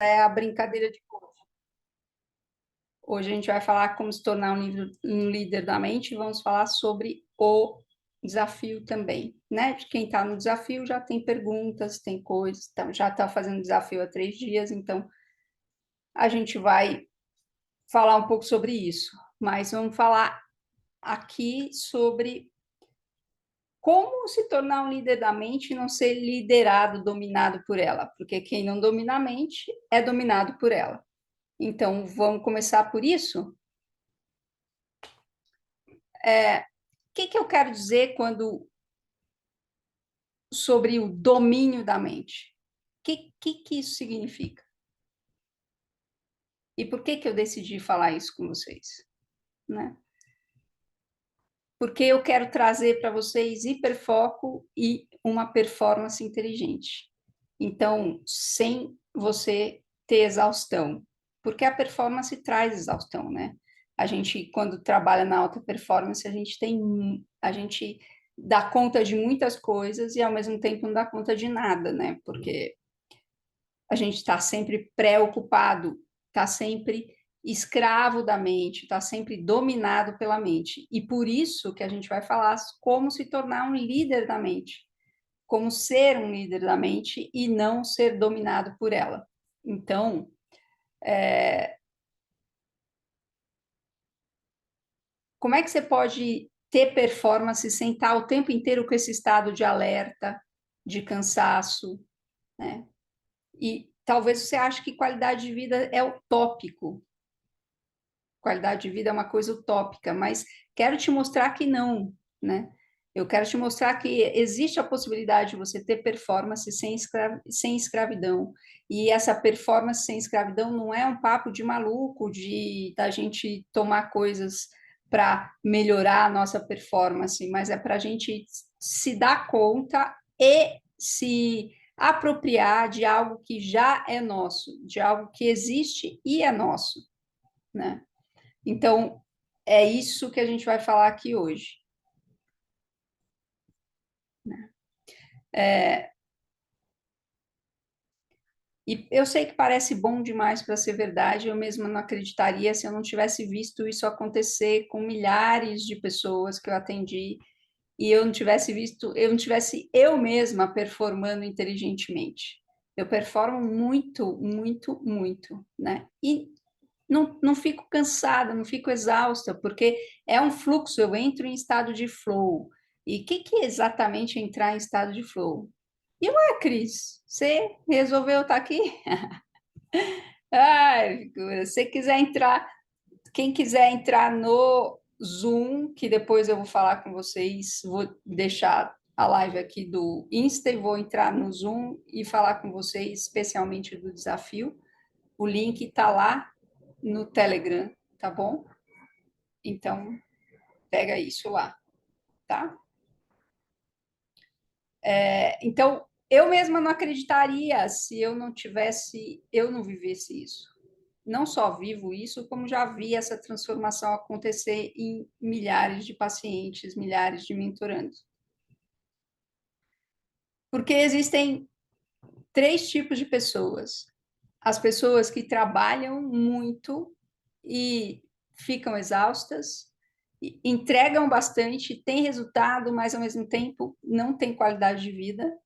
é a brincadeira de hoje. Hoje a gente vai falar como se tornar um líder da mente e vamos falar sobre o desafio também, né? De quem está no desafio já tem perguntas, tem coisas, então, já está fazendo desafio há 3 dias, então a gente vai falar um pouco sobre isso. Mas vamos falar aqui sobre como se tornar um líder da mente e não ser liderado, dominado por ela, porque quem não domina a mente é dominado por ela. Então, vamos começar por isso? O que eu quero dizer quando sobre o domínio da mente? O que isso significa? E por que eu decidi falar isso com vocês? Né? Porque eu quero trazer para vocês hiperfoco e uma performance inteligente. Então, sem você ter exaustão, porque a performance traz exaustão, né? A gente, quando trabalha na alta performance, a gente dá conta de muitas coisas e ao mesmo tempo não dá conta de nada, né? Porque a gente está sempre preocupado, está sempre escravo da mente, está sempre dominado pela mente. E por isso que a gente vai falar como se tornar um líder da mente, como ser um líder da mente e não ser dominado por ela. Então, como é que você pode ter performance sem estar o tempo inteiro com esse estado de alerta, de cansaço, né? E talvez você ache que qualidade de vida é utópico, qualidade de vida é uma coisa utópica, mas quero te mostrar que não, né? Eu quero te mostrar que existe a possibilidade de você ter performance sem escravidão. E essa performance sem escravidão não é um papo de maluco, de da gente tomar coisas para melhorar a nossa performance, mas é para a gente se dar conta e se apropriar de algo que já é nosso, de algo que existe e é nosso, né? Então, é isso que a gente vai falar aqui hoje. E eu sei que parece bom demais para ser verdade, eu mesma não acreditaria se eu não tivesse visto isso acontecer com milhares de pessoas que eu atendi e eu não tivesse visto, eu não tivesse eu mesma performando inteligentemente. Eu performo muito, muito, muito, né? E não fico cansada, não fico exausta, porque é um fluxo, eu entro em estado de flow. E o que é exatamente entrar em estado de flow? E ué, Cris, você resolveu estar aqui? Ai, se você quiser entrar, quem quiser entrar no Zoom, que depois eu vou falar com vocês, vou deixar a live aqui do Insta e vou entrar no Zoom e falar com vocês, especialmente do desafio. O link está lá no Telegram, tá bom? Então, pega isso lá, tá? Então, eu mesma não acreditaria se eu não vivesse isso. Não só vivo isso, como já vi essa transformação acontecer em milhares de pacientes, milhares de mentorandos. Porque existem 3 tipos de pessoas. As pessoas que trabalham muito e ficam exaustas, entregam bastante, têm resultado, mas ao mesmo tempo não têm qualidade de vida,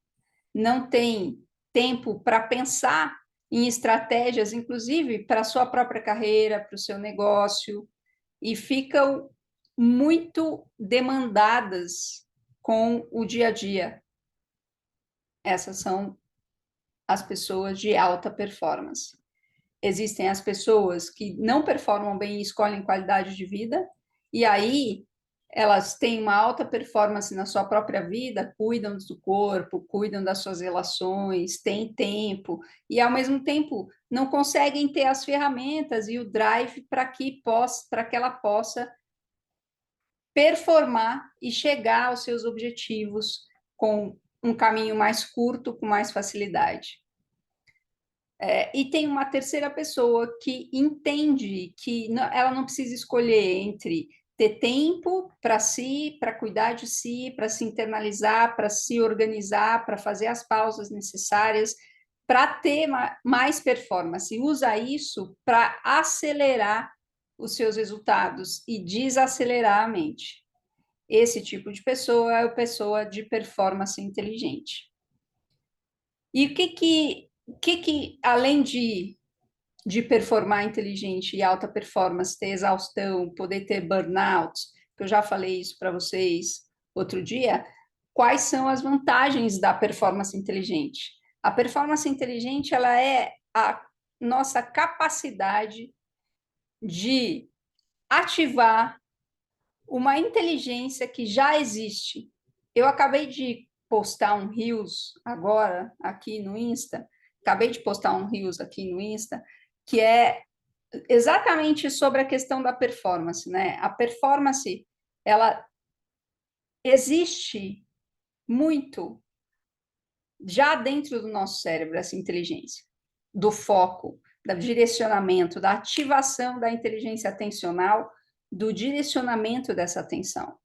não têm tempo para pensar em estratégias, inclusive para a sua própria carreira, para o seu negócio, e ficam muito demandadas com o dia a dia. Essas são as pessoas de alta performance. Existem as pessoas que não performam bem e escolhem qualidade de vida, e aí elas têm uma alta performance na sua própria vida, cuidam do corpo, cuidam das suas relações, têm tempo, e ao mesmo tempo não conseguem ter as ferramentas e o drive para que ela possa performar e chegar aos seus objetivos com um caminho mais curto, com mais facilidade. E tem uma terceira pessoa que entende que ela não precisa escolher entre ter tempo para si, para cuidar de si, para se internalizar, para se organizar, para fazer as pausas necessárias, para ter mais performance, usa isso para acelerar os seus resultados e desacelerar a mente. Esse tipo de pessoa é a pessoa de performance inteligente. E o que além de performar inteligente e alta performance, ter exaustão, poder ter burnout, que eu já falei isso para vocês outro dia, quais são as vantagens da performance inteligente? A performance inteligente, ela é a nossa capacidade de ativar uma inteligência que já existe. Eu acabei de postar um Reels agora aqui no Insta, acabei de postar um Reels aqui no Insta, que é exatamente sobre a questão da performance, né? A performance, ela existe muito já dentro do nosso cérebro, essa inteligência, do foco, do direcionamento, da ativação da inteligência atencional, do direcionamento dessa atenção.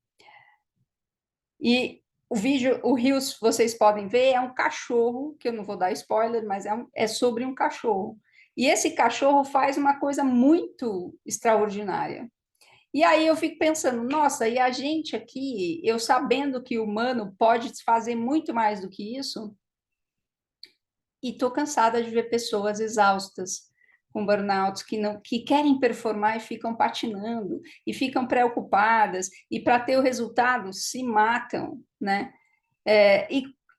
E o vídeo, o Reels, vocês podem ver, é um cachorro, que eu não vou dar spoiler, mas é sobre um cachorro. E esse cachorro faz uma coisa muito extraordinária. E aí eu fico pensando, nossa, e a gente aqui, eu sabendo que o humano pode fazer muito mais do que isso, e estou cansada de ver pessoas exaustas, com burnouts, que querem performar e ficam patinando, e ficam preocupadas, e para ter o resultado se matam, né?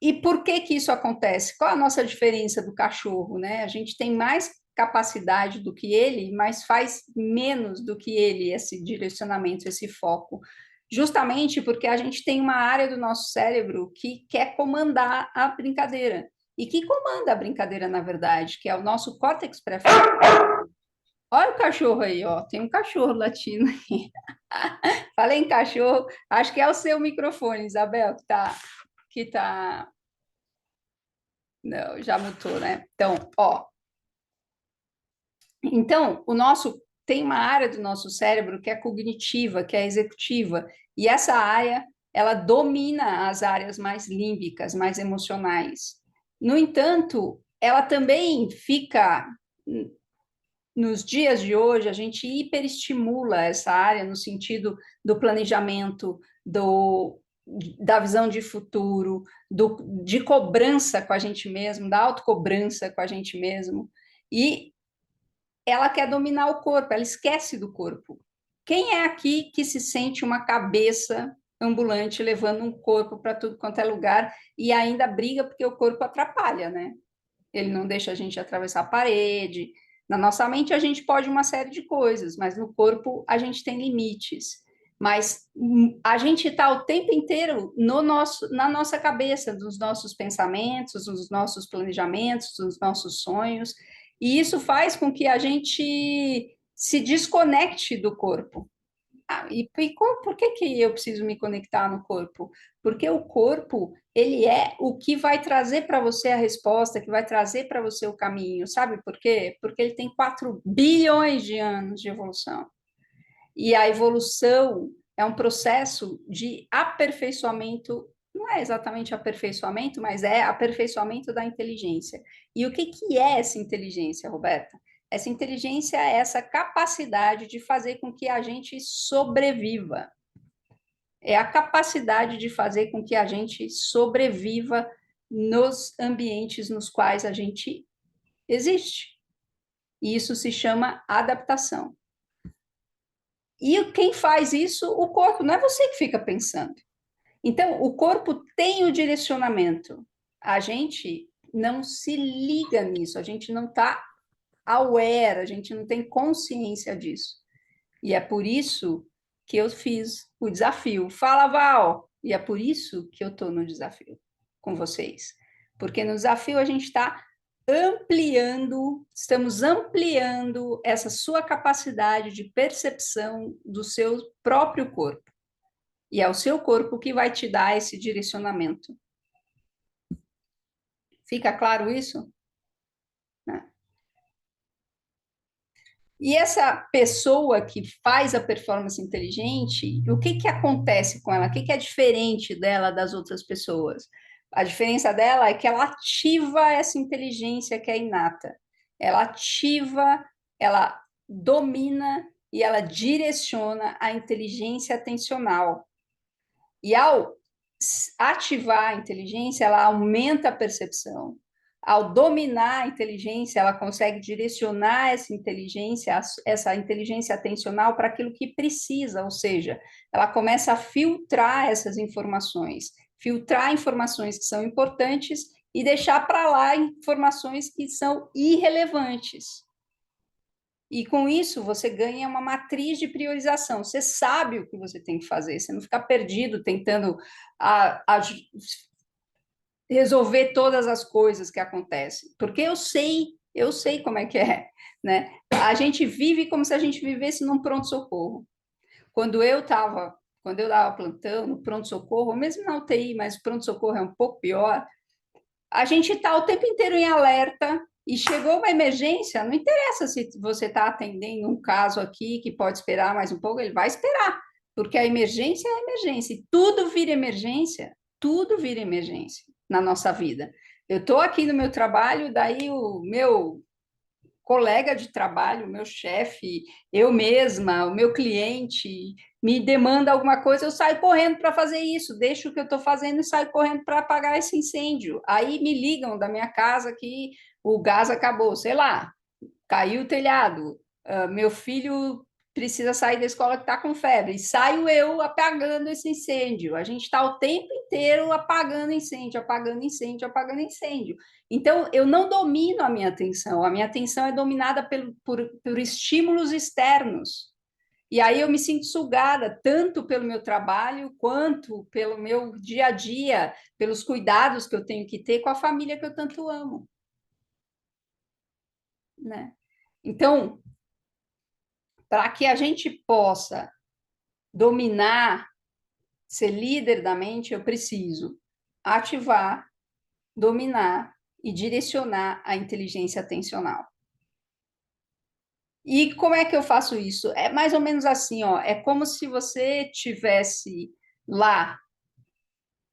E por que que isso acontece? Qual a nossa diferença do cachorro, né? A gente tem mais capacidade do que ele, mas faz menos do que ele, esse direcionamento, esse foco. Justamente porque a gente tem uma área do nosso cérebro que quer comandar a brincadeira. E que comanda a brincadeira, na verdade, que é o nosso córtex pré-frontal. Olha o cachorro aí, ó. Tem um cachorro latindo aí. Falei em cachorro, acho que é o seu microfone, Isabel, que tá. Não, já mutou, né? Então, ó. Então, o nosso tem uma área do nosso cérebro que é cognitiva, que é executiva, e essa área ela domina as áreas mais límbicas, mais emocionais. No entanto, ela também fica nos dias de hoje, a gente hiperestimula essa área no sentido do planejamento, da visão de futuro, de cobrança com a gente mesmo, da autocobrança com a gente mesmo. E ela quer dominar o corpo, ela esquece do corpo. Quem é aqui que se sente uma cabeça ambulante levando um corpo para tudo quanto é lugar e ainda briga porque o corpo atrapalha, né? Ele não deixa a gente atravessar a parede. Na nossa mente a gente pode uma série de coisas, mas no corpo a gente tem limites. Mas a gente está o tempo inteiro na nossa cabeça, nos nossos pensamentos, nos nossos planejamentos, nos nossos sonhos, e isso faz com que a gente se desconecte do corpo. Por que que eu preciso me conectar no corpo? Porque o corpo, ele é o que vai trazer para você a resposta, que vai trazer para você o caminho. Sabe por quê? Porque ele tem 4 bilhões de anos de evolução. E a evolução é um processo de aperfeiçoamento, não é exatamente aperfeiçoamento, mas é aperfeiçoamento da inteligência. E o que que é essa inteligência, Roberta? Essa inteligência é essa capacidade de fazer com que a gente sobreviva. É a capacidade de fazer com que a gente sobreviva nos ambientes nos quais a gente existe. E isso se chama adaptação. E quem faz isso? O corpo, não é você que fica pensando. Então, o corpo tem o direcionamento. A gente não se liga nisso, a gente não está aware, a gente não tem consciência disso. E é por isso que eu fiz o desafio. Fala, Val! E é por isso que eu estou no desafio com vocês. Porque no desafio a gente está estamos ampliando essa sua capacidade de percepção do seu próprio corpo. E é o seu corpo que vai te dar esse direcionamento. Fica claro isso? Né? E essa pessoa que faz a performance inteligente, o que que acontece com ela? O que que é diferente dela das outras pessoas? A diferença dela é que ela ativa essa inteligência que é inata. Ela ativa, ela domina e ela direciona a inteligência atencional. E ao ativar a inteligência, ela aumenta a percepção. Ao dominar a inteligência, ela consegue direcionar essa inteligência atencional para aquilo que precisa, ou seja, ela começa a filtrar informações que são importantes e deixar para lá informações que são irrelevantes. E com isso você ganha uma matriz de priorização. Você sabe o que você tem que fazer, você não fica perdido tentando resolver todas as coisas que acontecem, porque eu sei como é que é, né? A gente vive como se a gente vivesse num pronto-socorro. Quando eu dava plantão no pronto-socorro, mesmo na UTI, mas o pronto-socorro é um pouco pior, a gente está o tempo inteiro em alerta e chegou uma emergência, não interessa se você está atendendo um caso aqui que pode esperar mais um pouco, ele vai esperar, porque a emergência é emergência, e tudo vira emergência na nossa vida. Eu estou aqui no meu trabalho, daí o meu colega de trabalho, o meu chefe, eu mesma, o meu cliente me demanda alguma coisa, eu saio correndo para fazer isso, deixo o que eu estou fazendo e saio correndo para apagar esse incêndio. Aí me ligam da minha casa que o gás acabou, sei lá, caiu o telhado, meu filho precisa sair da escola que está com febre, e saio eu apagando esse incêndio. A gente está o tempo inteiro apagando incêndio, apagando incêndio, apagando incêndio. Então, eu não domino a minha atenção é dominada por estímulos externos. E aí eu me sinto sugada tanto pelo meu trabalho quanto pelo meu dia a dia, pelos cuidados que eu tenho que ter com a família que eu tanto amo, né? Então, para que a gente possa dominar, ser líder da mente, eu preciso ativar, dominar e direcionar a inteligência atencional. E como é que eu faço isso? É mais ou menos assim, ó, é como se você tivesse lá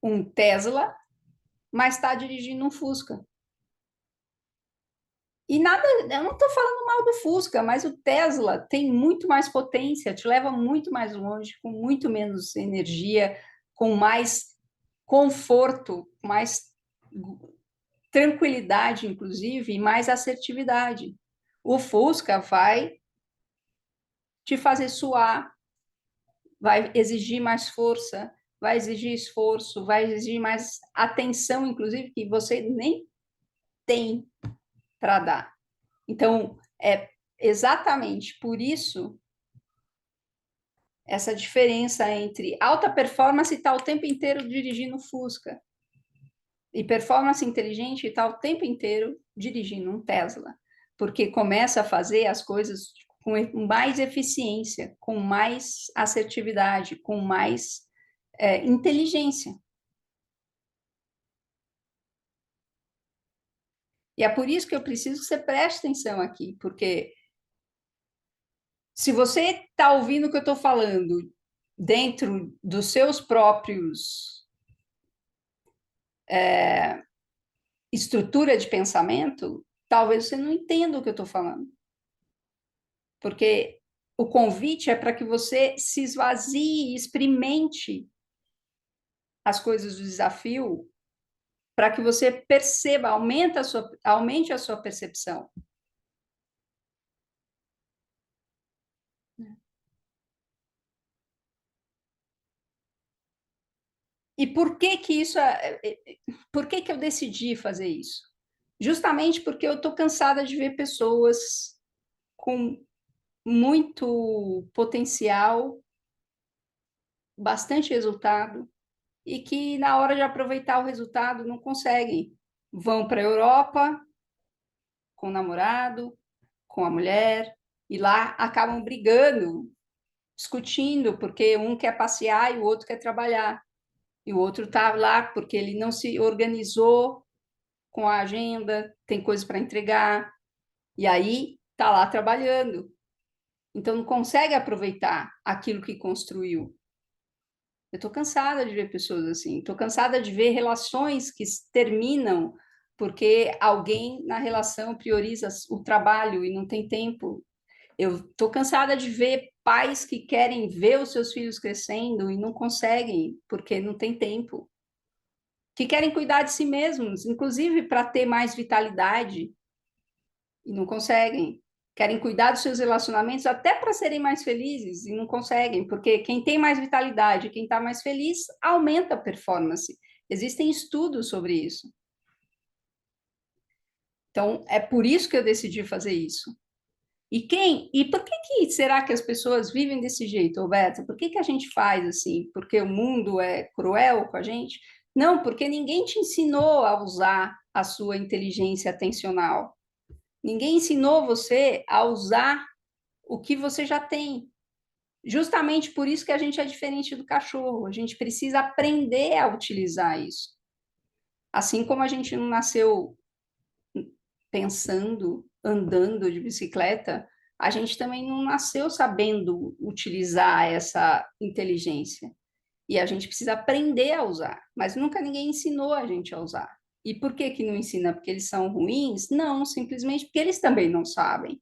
um Tesla, mas está dirigindo um Fusca. E nada, eu não estou falando mal do Fusca, mas o Tesla tem muito mais potência, te leva muito mais longe, com muito menos energia, com mais conforto, mais tranquilidade, inclusive, e mais assertividade. O Fusca vai te fazer suar, vai exigir mais força, vai exigir esforço, vai exigir mais atenção, inclusive, que você nem tem para dar. Então, é exatamente por isso essa diferença entre alta performance e estar o tempo inteiro dirigindo Fusca e performance inteligente e estar o tempo inteiro dirigindo um Tesla, porque começa a fazer as coisas com mais eficiência, com mais assertividade, com mais inteligência. E é por isso que eu preciso que você preste atenção aqui, porque se você está ouvindo o que eu estou falando dentro dos seus próprios estrutura de pensamento, talvez você não entenda o que eu estou falando. Porque o convite é para que você se esvazie, experimente as coisas do desafio, para que você perceba, aumente a sua percepção. E por que que por que que eu decidi fazer isso? Justamente porque eu estou cansada de ver pessoas com muito potencial, bastante resultado, e que na hora de aproveitar o resultado não conseguem. Vão para a Europa com o namorado, com a mulher, e lá acabam brigando, discutindo, porque um quer passear e o outro quer trabalhar. E o outro está lá porque ele não se organizou com a agenda, tem coisa para entregar, e aí está lá trabalhando. Então não consegue aproveitar aquilo que construiu. Eu estou cansada de ver pessoas assim. Estou cansada de ver relações que terminam porque alguém na relação prioriza o trabalho e não tem tempo. Eu estou cansada de ver pais que querem ver os seus filhos crescendo e não conseguem porque não tem tempo. Que querem cuidar de si mesmos, inclusive para ter mais vitalidade e não conseguem. Querem cuidar dos seus relacionamentos até para serem mais felizes e não conseguem, porque quem tem mais vitalidade, quem está mais feliz, aumenta a performance. Existem estudos sobre isso. Então, é por isso que eu decidi fazer isso. E por que será que as pessoas vivem desse jeito, Roberta? Por que a gente faz assim? Porque o mundo é cruel com a gente? Não, porque ninguém te ensinou a usar a sua inteligência atencional. Ninguém ensinou você a usar o que você já tem. Justamente por isso que a gente é diferente do cachorro. A gente precisa aprender a utilizar isso. Assim como a gente não nasceu pensando, andando de bicicleta, a gente também não nasceu sabendo utilizar essa inteligência. E a gente precisa aprender a usar, mas nunca ninguém ensinou a gente a usar. E por que que não ensina? Porque eles são ruins? Não, simplesmente porque eles também não sabem.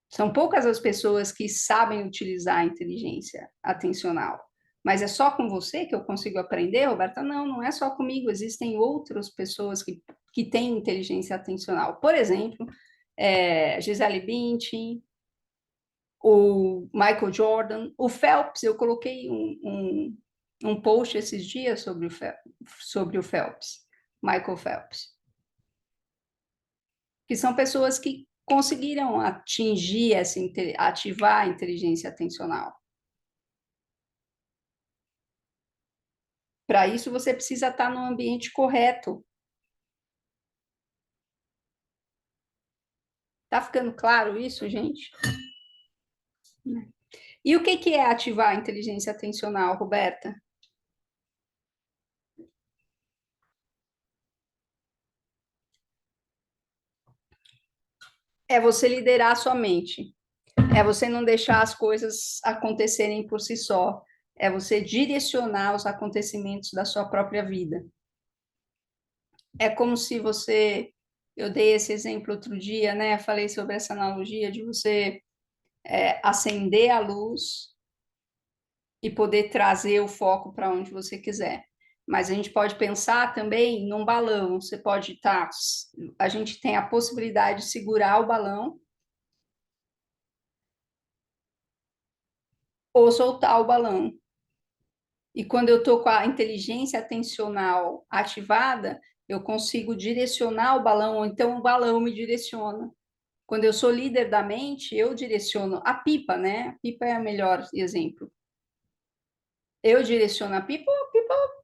São poucas as pessoas que sabem utilizar a inteligência atencional. Mas é só com você que eu consigo aprender, Roberta? Não, não é só comigo. Existem outras pessoas que têm inteligência atencional. Por exemplo, Gisele Bündchen, o Michael Jordan, o Phelps. Eu coloquei um post esses dias sobre o Phelps, Michael Phelps, que são pessoas que conseguiram atingir ativar a inteligência atencional. Para isso, você precisa estar no ambiente correto. Tá ficando claro isso, gente? E o que é ativar a inteligência atencional, Roberta? É você liderar a sua mente. É você não deixar as coisas acontecerem por si só. É você direcionar os acontecimentos da sua própria vida. É como se você. Eu dei esse exemplo outro dia, né? Falei sobre essa analogia de você acender a luz e poder trazer o foco para onde você quiser. Mas a gente pode pensar também num balão. Você pode estar. A gente tem a possibilidade de segurar o balão ou soltar o balão. E quando eu estou com a inteligência atencional ativada, eu consigo direcionar o balão, ou então o balão me direciona. Quando eu sou líder da mente, eu direciono a pipa, né? A pipa é o melhor exemplo. Eu direciono a pipa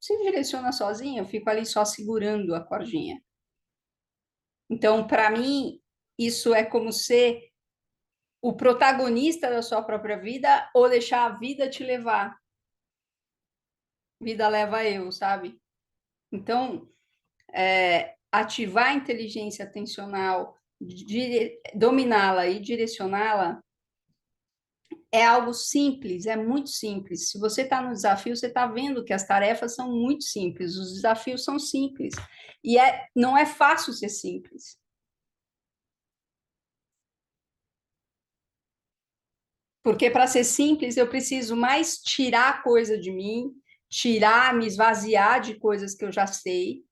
se direciona sozinha, eu fico ali só segurando a cordinha. Então, para mim, isso é como ser o protagonista da sua própria vida ou deixar a vida te levar. Vida leva eu, sabe? Então, ativar a inteligência atencional, dominá-la e direcioná-la é algo simples, é muito simples. Se você está no desafio, você está vendo que as tarefas são muito simples, os desafios são simples. E não é fácil ser simples. Porque para ser simples, eu preciso mais tirar coisa de mim, tirar, me esvaziar de coisas que eu já sei,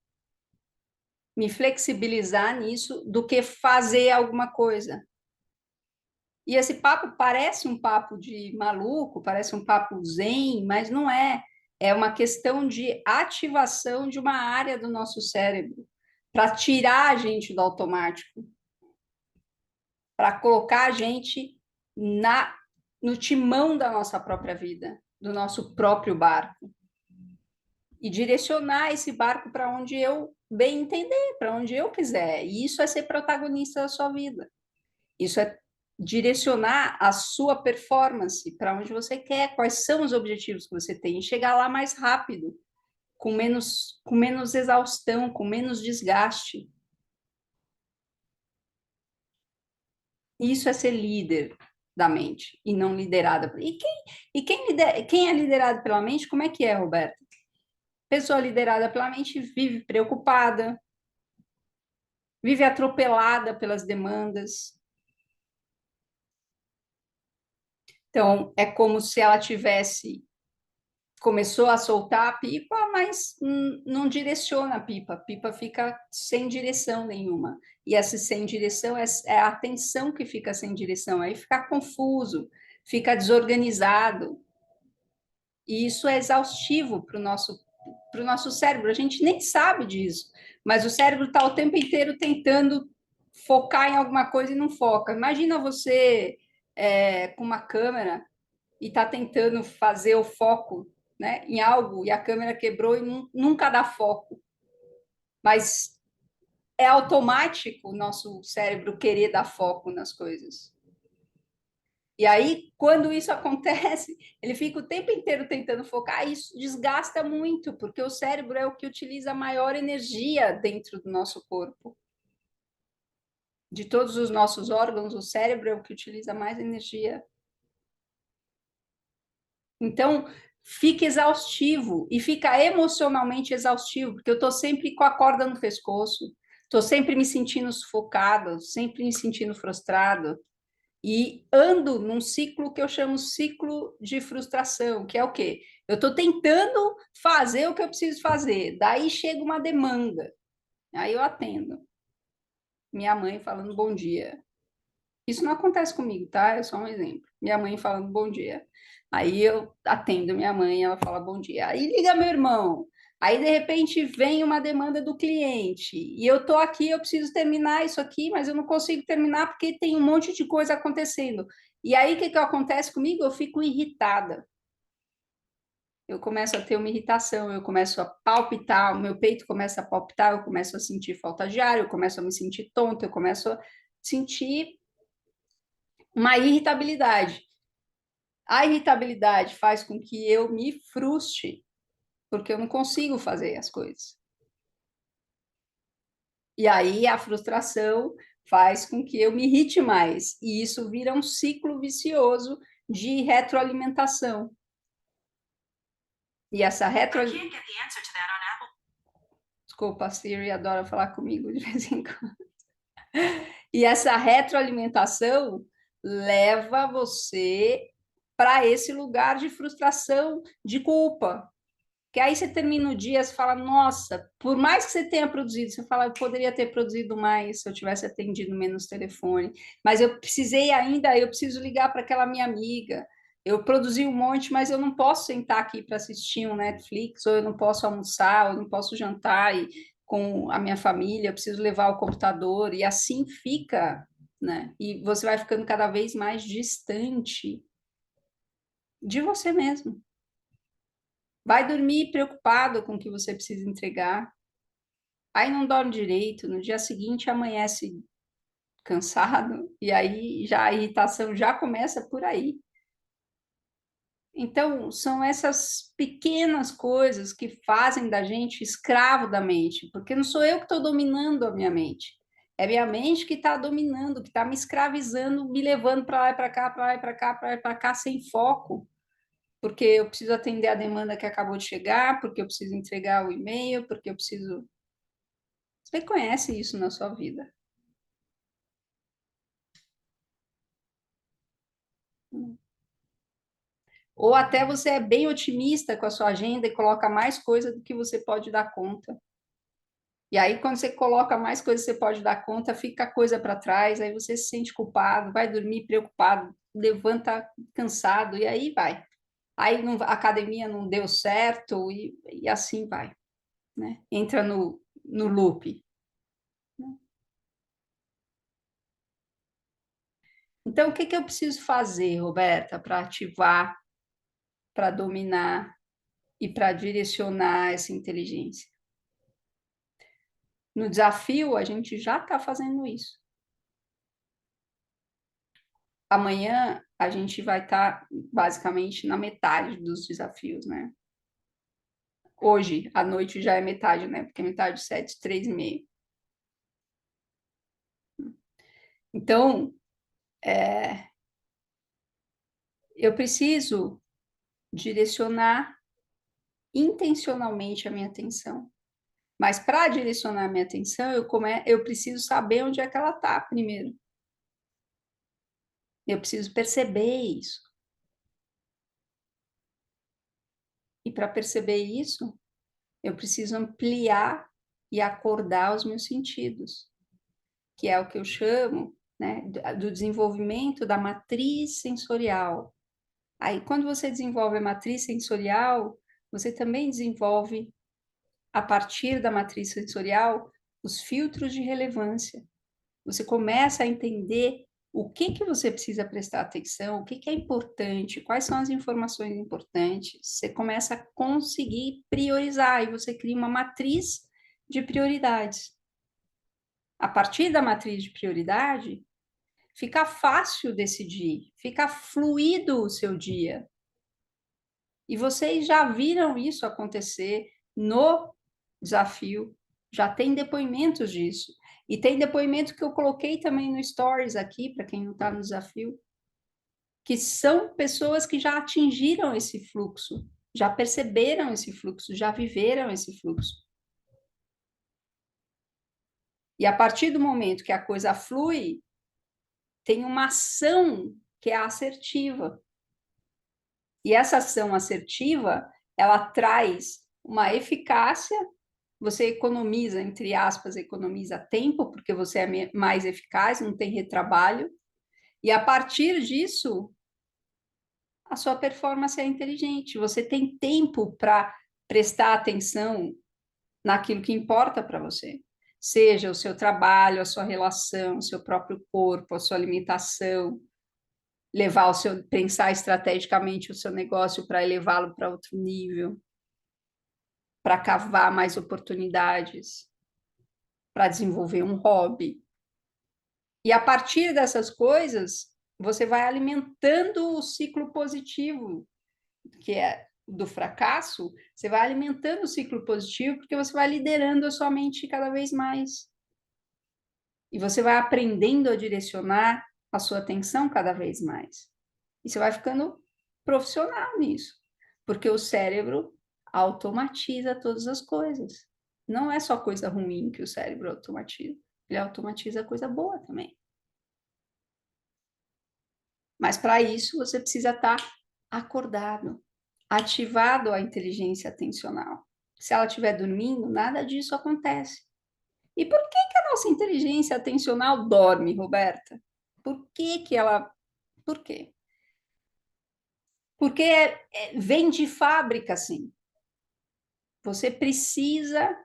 me flexibilizar nisso, do que fazer alguma coisa. E esse papo parece um papo de maluco, parece um papo zen, mas não é. É uma questão de ativação de uma área do nosso cérebro para tirar a gente do automático, para colocar a gente no timão da nossa própria vida, do nosso próprio barco e direcionar esse barco para onde eu bem entender, para onde eu quiser. E isso é ser protagonista da sua vida. Isso é direcionar a sua performance para onde você quer, quais são os objetivos que você tem, e chegar lá mais rápido, com menos exaustão, com menos desgaste. Isso é ser líder. da mente e não liderada. Quem é liderado pela mente, como é que é, Roberta? Pessoa liderada pela mente vive preocupada, vive atropelada pelas demandas. Então, é como se ela começou a soltar a pipa, mas não direciona a pipa fica sem direção nenhuma. E essa sem direção é a atenção que fica sem direção, aí fica confuso, fica desorganizado. E isso é exaustivo para o nosso cérebro. A gente nem sabe disso, mas o cérebro está o tempo inteiro tentando focar em alguma coisa e não foca. Imagina você com uma câmera e está tentando fazer o foco, né, em algo e a câmera quebrou e nunca dá foco. Mas é automático o nosso cérebro querer dar foco nas coisas. E aí, quando isso acontece, ele fica o tempo inteiro tentando focar, e isso desgasta muito, porque o cérebro é o que utiliza a maior energia dentro do nosso corpo. De todos os nossos órgãos, o cérebro é o que utiliza mais energia. Então, fica exaustivo e fica emocionalmente exaustivo, porque eu estou sempre com a corda no pescoço, estou sempre me sentindo sufocado, sempre me sentindo frustrado. E ando num ciclo que eu chamo ciclo de frustração, que é o quê? Eu estou tentando fazer o que eu preciso fazer, daí chega uma demanda, aí eu atendo. Minha mãe falando bom dia. Isso não acontece comigo, tá? É só um exemplo. Minha mãe falando bom dia. Aí eu atendo minha mãe, ela fala bom dia. Aí liga meu irmão. Aí, de repente, vem uma demanda do cliente. E eu tô aqui, eu preciso terminar isso aqui, mas eu não consigo terminar porque tem um monte de coisa acontecendo. E aí, o que que acontece comigo? Eu fico irritada. Eu começo a ter uma irritação, eu começo a palpitar, o meu peito começa a palpitar, eu começo a sentir falta de ar, eu começo a me sentir tonta, eu começo a sentir uma irritabilidade. A irritabilidade faz com que eu me frustre, porque eu não consigo fazer as coisas. E aí a frustração faz com que eu me irrite mais. E isso vira um ciclo vicioso de retroalimentação. E essa retroalimentação. Desculpa, a Siri adora falar comigo de vez em quando. E essa retroalimentação leva você para esse lugar de frustração, de culpa. Que aí você termina o dia, você fala, nossa, por mais que você tenha produzido, você fala, eu poderia ter produzido mais se eu tivesse atendido menos telefone, mas eu precisei ainda, eu preciso ligar para aquela minha amiga. Eu produzi um monte, mas eu não posso sentar aqui para assistir um Netflix, ou eu não posso almoçar, ou eu não posso jantar com a minha família, eu preciso levar o computador, e assim fica, né? E você vai ficando cada vez mais distante de você mesmo. Vai dormir preocupado com o que você precisa entregar. Aí não dorme direito, no dia seguinte amanhece cansado, e aí já a irritação já começa por aí. Então, são essas pequenas coisas que fazem da gente escravo da mente, porque não sou eu que estou dominando a minha mente. É minha mente que está dominando, que está me escravizando, me levando para lá e para cá, para lá e para cá, para lá e para cá, sem foco. Porque eu preciso atender a demanda que acabou de chegar, porque eu preciso entregar o e-mail, porque eu preciso. Você conhece isso na sua vida? Ou até você é bem otimista com a sua agenda e coloca mais coisa do que você pode dar conta. E aí, quando você coloca mais coisa que você pode dar conta, fica coisa para trás, aí você se sente culpado, vai dormir preocupado, levanta cansado, e aí vai. Aí não, a academia não deu certo, e assim vai, né? Entra no loop. Então, o que que eu preciso fazer, Roberta, para ativar, para dominar e para direcionar essa inteligência? No desafio, a gente já está fazendo isso. Amanhã, a gente vai estar basicamente na metade dos desafios, né? Hoje, à noite já é metade, né? Porque metade de 7, 3,5. Então, eu preciso direcionar intencionalmente a minha atenção. Mas para direcionar a minha atenção, eu preciso saber onde é que ela está primeiro. Eu preciso perceber isso. E para perceber isso, eu preciso ampliar e acordar os meus sentidos, que é o que eu chamo, né, do desenvolvimento da matriz sensorial. Aí, quando você desenvolve a matriz sensorial, você também desenvolve, a partir da matriz sensorial, os filtros de relevância. Você começa a entender o que você precisa prestar atenção, o que é importante, quais são as informações importantes. Você começa a conseguir priorizar e você cria uma matriz de prioridades. A partir da matriz de prioridade, fica fácil decidir, fica fluido o seu dia. E vocês já viram isso acontecer no desafio, já tem depoimentos disso. E tem depoimento que eu coloquei também no Stories aqui, para quem não está no desafio, que são pessoas que já atingiram esse fluxo, já perceberam esse fluxo, já viveram esse fluxo. E a partir do momento que a coisa flui, tem uma ação que é assertiva. E essa ação assertiva, ela traz uma eficácia, você economiza, entre aspas, economiza tempo, porque você é mais eficaz, não tem retrabalho, e a partir disso, a sua performance é inteligente. Você tem tempo para prestar atenção naquilo que importa para você. Seja o seu trabalho, a sua relação, o seu próprio corpo, a sua alimentação, pensar estrategicamente o seu negócio para elevá-lo para outro nível, para cavar mais oportunidades, para desenvolver um hobby. E a partir dessas coisas, você vai alimentando o ciclo positivo, que é do fracasso, você vai alimentando o ciclo positivo porque você vai liderando a sua mente cada vez mais. E você vai aprendendo a direcionar a sua atenção cada vez mais. E você vai ficando profissional nisso, porque o cérebro automatiza todas as coisas. Não é só coisa ruim que o cérebro automatiza, ele automatiza coisa boa também. Mas para isso você precisa estar acordado, ativado a inteligência atencional. Se ela estiver dormindo, nada disso acontece. E por que a nossa inteligência atencional dorme, Roberta? Por que que ela... Por quê? Porque vem de fábrica, assim. Você precisa...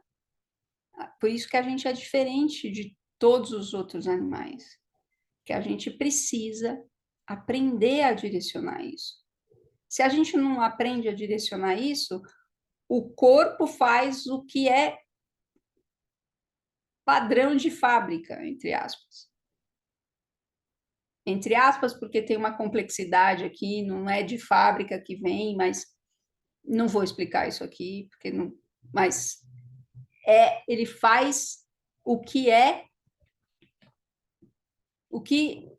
Por isso que a gente é diferente de todos os outros animais. Que a gente precisa aprender a direcionar isso. Se a gente não aprende a direcionar isso, o corpo faz o que é padrão de fábrica, entre aspas. Entre aspas, porque tem uma complexidade aqui, não é de fábrica que vem, mas não vou explicar isso aqui, porque não, mas ele faz o que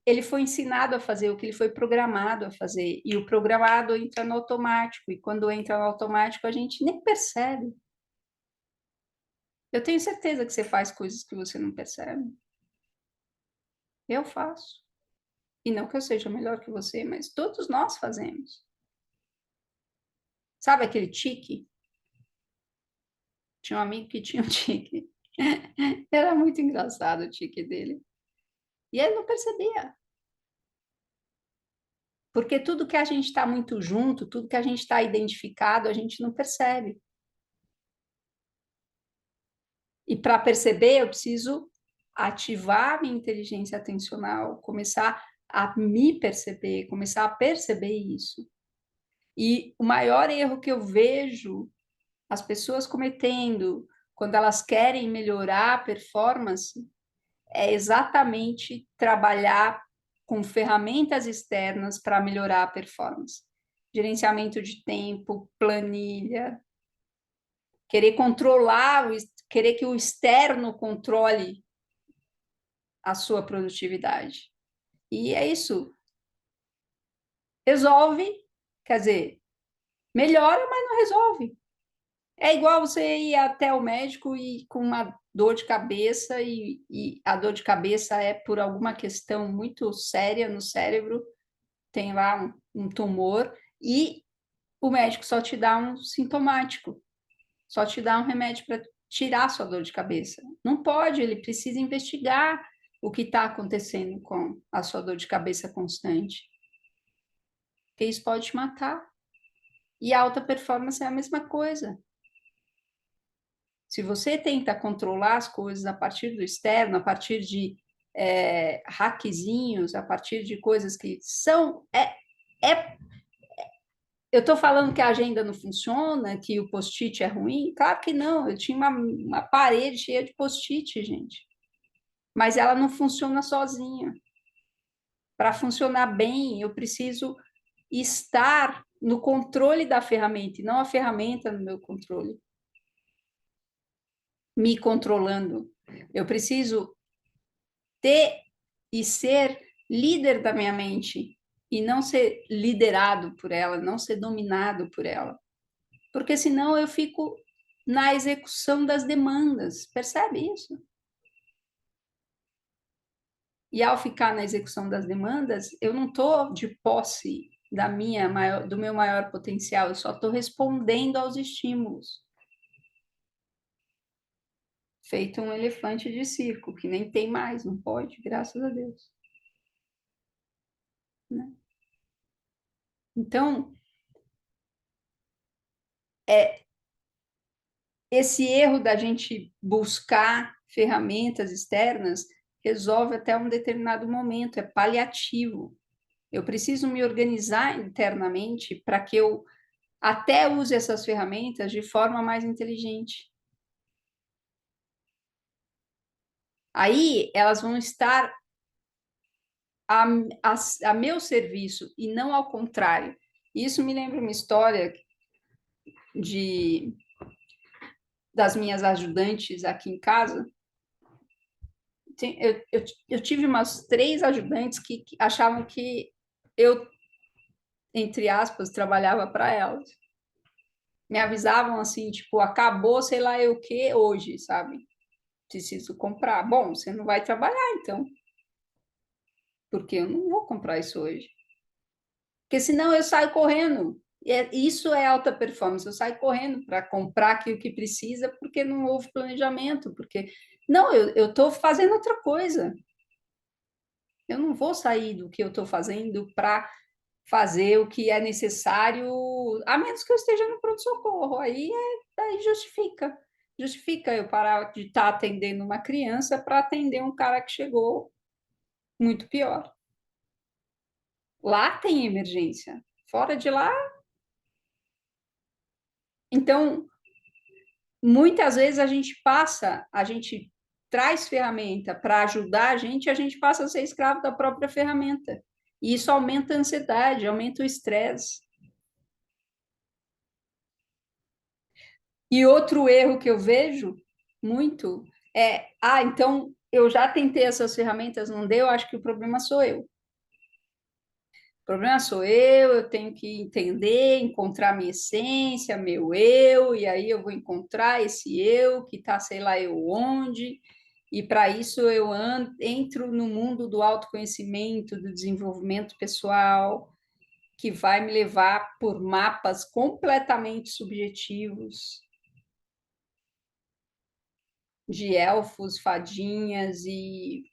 ele foi ensinado a fazer, o que ele foi programado a fazer, e o programado entra no automático, e quando entra no automático a gente nem percebe. Eu tenho certeza que você faz coisas que você não percebe. Eu faço. E não que eu seja melhor que você, mas todos nós fazemos. Sabe aquele tique? Tinha um amigo que tinha um tique. Era muito engraçado o tique dele. E ele não percebia. Porque tudo que a gente está muito junto, tudo que a gente está identificado, a gente não percebe. E para perceber, eu preciso ativar minha inteligência atencional, começar a me perceber, começar a perceber isso. E o maior erro que eu vejo as pessoas cometendo quando elas querem melhorar a performance é exatamente trabalhar com ferramentas externas para melhorar a performance. Gerenciamento de tempo, planilha, querer controlar, querer que o externo controle a sua produtividade. E é isso. resolve, quer dizer, melhora, mas não resolve. É igual você ir até o médico e com uma dor de cabeça, e a dor de cabeça é por alguma questão muito séria no cérebro, tem lá um tumor, e o médico só te dá um sintomático, só te dá um remédio para tirar a sua dor de cabeça. Não pode, ele precisa investigar o que está acontecendo com a sua dor de cabeça constante, porque isso pode te matar. E a alta performance é a mesma coisa. Se você tenta controlar as coisas a partir do externo, a partir de hackzinhos, a partir de coisas que são. Eu estou falando que a agenda não funciona, que o post-it é ruim? Claro que não. Eu tinha uma parede cheia de post-it, gente. Mas ela não funciona sozinha. Para funcionar bem, eu preciso estar no controle da ferramenta e não a ferramenta no meu controle, me controlando. Eu preciso ter e ser líder da minha mente e não ser liderado por ela, não ser dominado por ela. Porque senão eu fico na execução das demandas, percebe isso? E ao ficar na execução das demandas, eu não estou de posse do meu maior potencial, eu só estou respondendo aos estímulos. Feito um elefante de circo, que nem tem mais, não pode, graças a Deus. Né? Então, esse erro da gente buscar ferramentas externas resolve até um determinado momento, é paliativo. Eu preciso me organizar internamente para que eu até use essas ferramentas de forma mais inteligente. Aí elas vão estar a, a meu serviço e não ao contrário. Isso me lembra uma história de das minhas ajudantes aqui em casa. Eu tive umas 3 ajudantes que achavam que eu, entre aspas, trabalhava para elas. Me avisavam assim, tipo, acabou, sei lá eu o que hoje, sabe? Preciso comprar. Bom, você não vai trabalhar então, porque eu não vou comprar isso hoje. Porque senão eu saio correndo. Isso é alta performance. Eu saio correndo para comprar aquilo que precisa, porque não houve planejamento. Porque não, eu estou fazendo outra coisa. Eu não vou sair do que eu estou fazendo para fazer o que é necessário, a menos que eu esteja no pronto-socorro. Aí justifica. Justifica eu parar de estar atendendo uma criança para atender um cara que chegou muito pior. Lá tem emergência. Fora de lá, então, muitas vezes a gente traz ferramenta para ajudar a gente passa a ser escravo da própria ferramenta. E isso aumenta a ansiedade, aumenta o estresse. E outro erro que eu vejo muito é, então eu já tentei essas ferramentas, não deu, acho que o problema sou eu. O problema sou eu tenho que entender, encontrar minha essência, meu eu, e aí eu vou encontrar esse eu que está, sei lá, eu onde, e para isso eu entro no mundo do autoconhecimento, do desenvolvimento pessoal, que vai me levar por mapas completamente subjetivos de elfos, fadinhas e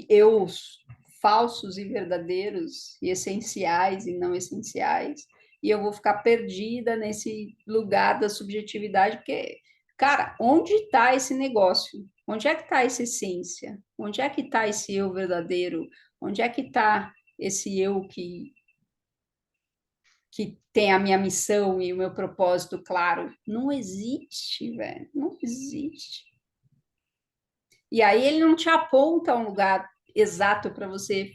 eus falsos e verdadeiros, e essenciais e não essenciais, e eu vou ficar perdida nesse lugar da subjetividade, porque, cara, onde está esse negócio? Onde é que está essa essência? Onde é que está esse eu verdadeiro? Onde é que está esse eu que tem a minha missão e o meu propósito claro? Não existe, velho, não existe. E aí ele não te aponta um lugar exato para você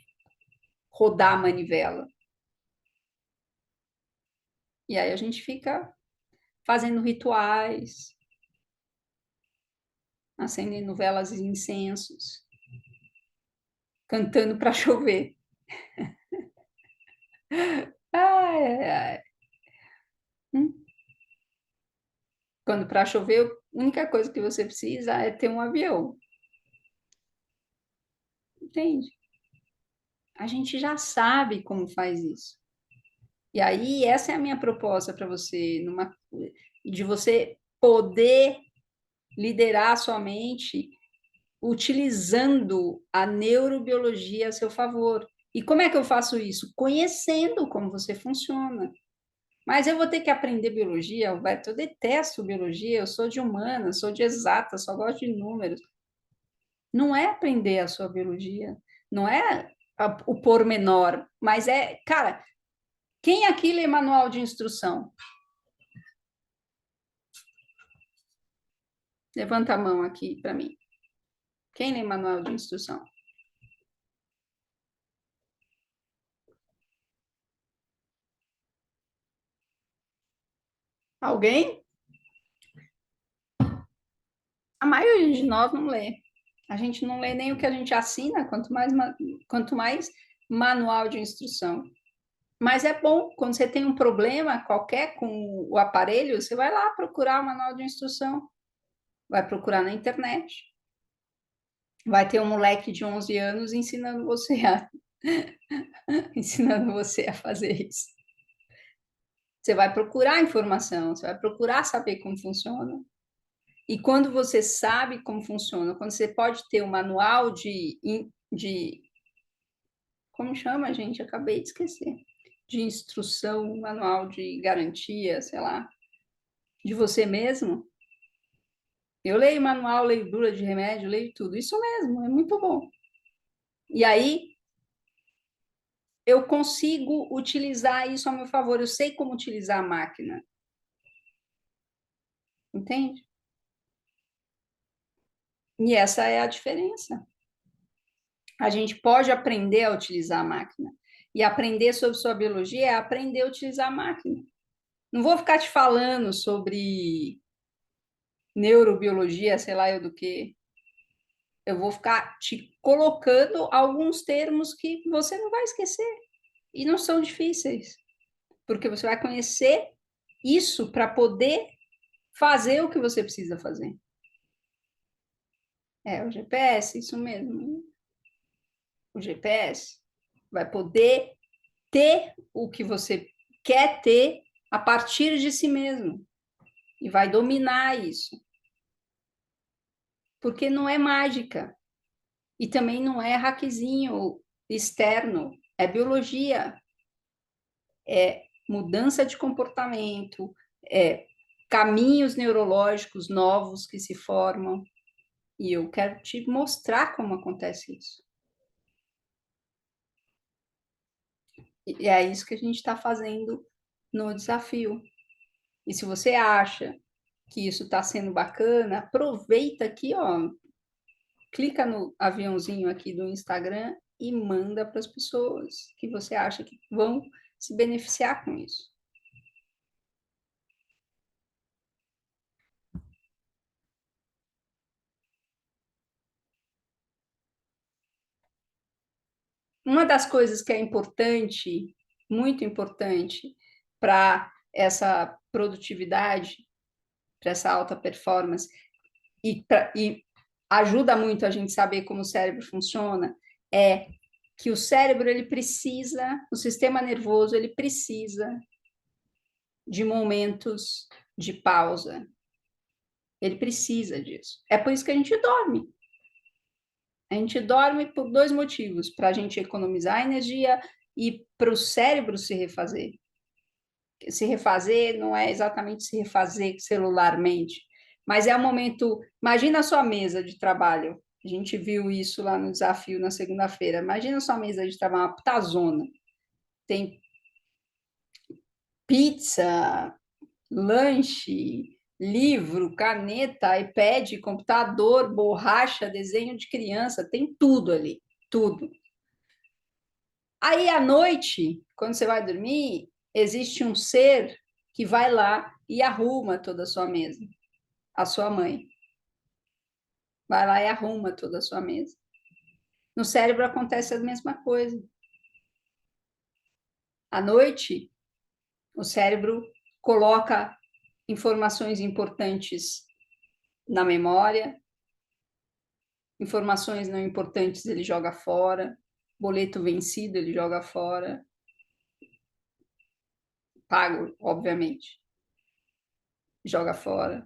rodar a manivela. E aí a gente fica fazendo rituais, acendendo velas e incensos. cantando para chover. Ai, ai, ai. Hum. Quando para chover, a única coisa que você precisa é ter um avião, entende? A gente já sabe como faz isso. E aí, essa é a minha proposta para você, de você poder liderar a sua mente utilizando a neurobiologia a seu favor. E como é que eu faço isso? Conhecendo como você funciona. Mas eu vou ter que aprender biologia, Alberto. Eu detesto biologia, eu sou de humanas, sou de exatas, só gosto de números. Não é aprender a sua biologia, não é o pormenor, mas é, cara, quem aqui lê manual de instrução? Levanta a mão aqui para mim. Quem lê manual de instrução? Alguém? A maioria de nós não lê. A gente não lê nem o que a gente assina, quanto mais manual de instrução. Mas é bom, quando você tem um problema qualquer com o aparelho, você vai lá procurar o manual de instrução, vai procurar na internet. Vai ter um moleque de 11 anos ensinando você a fazer isso. Você vai procurar informação, você vai procurar saber como funciona. E quando você sabe como funciona, quando você pode ter um manual de como chama, gente? Acabei de esquecer. De instrução, um manual de garantia, sei lá, de você mesmo. Eu leio manual, leio bula de remédio, leio tudo. Isso mesmo, é muito bom. E aí eu consigo utilizar isso a meu favor. Eu sei como utilizar a máquina, entende? E essa é a diferença. A gente pode aprender a utilizar a máquina. E aprender sobre sua biologia é aprender a utilizar a máquina. Não vou ficar te falando sobre neurobiologia, sei lá eu do que. Eu vou ficar te colocando alguns termos que você não vai esquecer. E não são difíceis, porque você vai conhecer isso para poder fazer o que você precisa fazer. É, o GPS, isso mesmo. O GPS vai poder ter o que você quer ter a partir de si mesmo e vai dominar isso, porque não é mágica e também não é hackzinho externo, é biologia, é mudança de comportamento, é caminhos neurológicos novos que se formam e eu quero te mostrar como acontece isso. E é isso que a gente está fazendo no desafio. E se você acha que isso está sendo bacana, aproveita aqui, ó, clica no aviãozinho aqui do Instagram e manda para as pessoas que você acha que vão se beneficiar com isso. Uma das coisas que é importante, muito importante, para essa produtividade, para essa alta performance, e ajuda muito a gente saber como o cérebro funciona, é que o cérebro ele precisa, o sistema nervoso ele precisa de momentos de pausa. Ele precisa disso. É por isso que a gente dorme. A gente dorme por dois motivos: para a gente economizar energia e para o cérebro se refazer. Se refazer não é exatamente se refazer celularmente, mas é um momento. Imagina a sua mesa de trabalho. A gente viu isso lá no desafio na segunda-feira. Imagina a sua mesa de trabalho, uma putazona. Tem pizza, lanche, livro, caneta, iPad, computador, borracha, desenho de criança, tem tudo ali, tudo. Aí à noite, quando você vai dormir, existe um ser que vai lá e arruma toda a sua mesa, a sua mãe. Vai lá e arruma toda a sua mesa. No cérebro acontece a mesma coisa. À noite, o cérebro coloca informações importantes na memória, informações não importantes ele joga fora, boleto vencido ele joga fora, pago, obviamente, joga fora.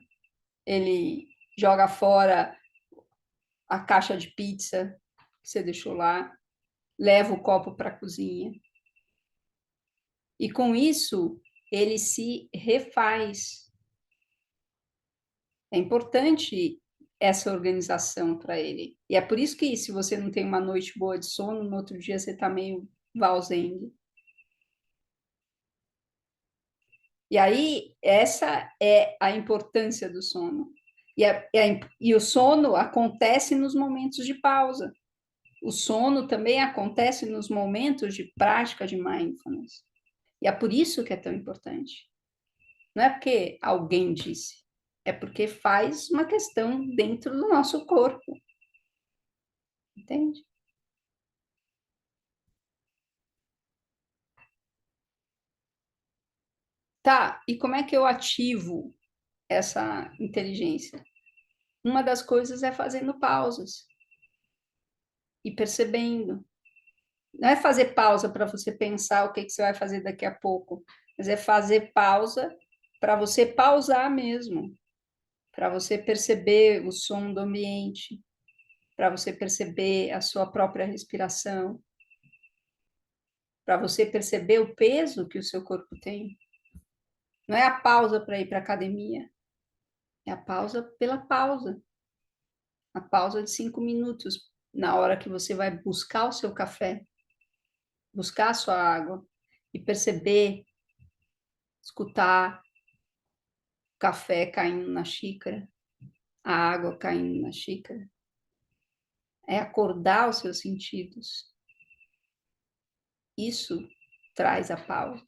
Ele joga fora a caixa de pizza que você deixou lá, leva o copo para a cozinha. E com isso, ele se refaz. É importante essa organização para ele. E é por isso que, se você não tem uma noite boa de sono, no outro dia você está meio valzendo. E aí, essa é a importância do sono. E o sono acontece nos momentos de pausa. O sono também acontece nos momentos de prática de mindfulness. E é por isso que é tão importante. Não é porque alguém disse, é porque faz uma questão dentro do nosso corpo. Entende? Tá, e como é que eu ativo essa inteligência? Uma das coisas é fazendo pausas e percebendo. Não é fazer pausa para você pensar o que você vai fazer daqui a pouco, mas é fazer pausa para você pausar mesmo, para você perceber o som do ambiente, para você perceber a sua própria respiração, para você perceber o peso que o seu corpo tem. Não é a pausa para ir para a academia, é a pausa pela pausa. A pausa de 5 minutos, na hora que você vai buscar o seu café, buscar a sua água e perceber, escutar o café caindo na xícara, a água caindo na xícara. É acordar os seus sentidos. Isso traz a pausa.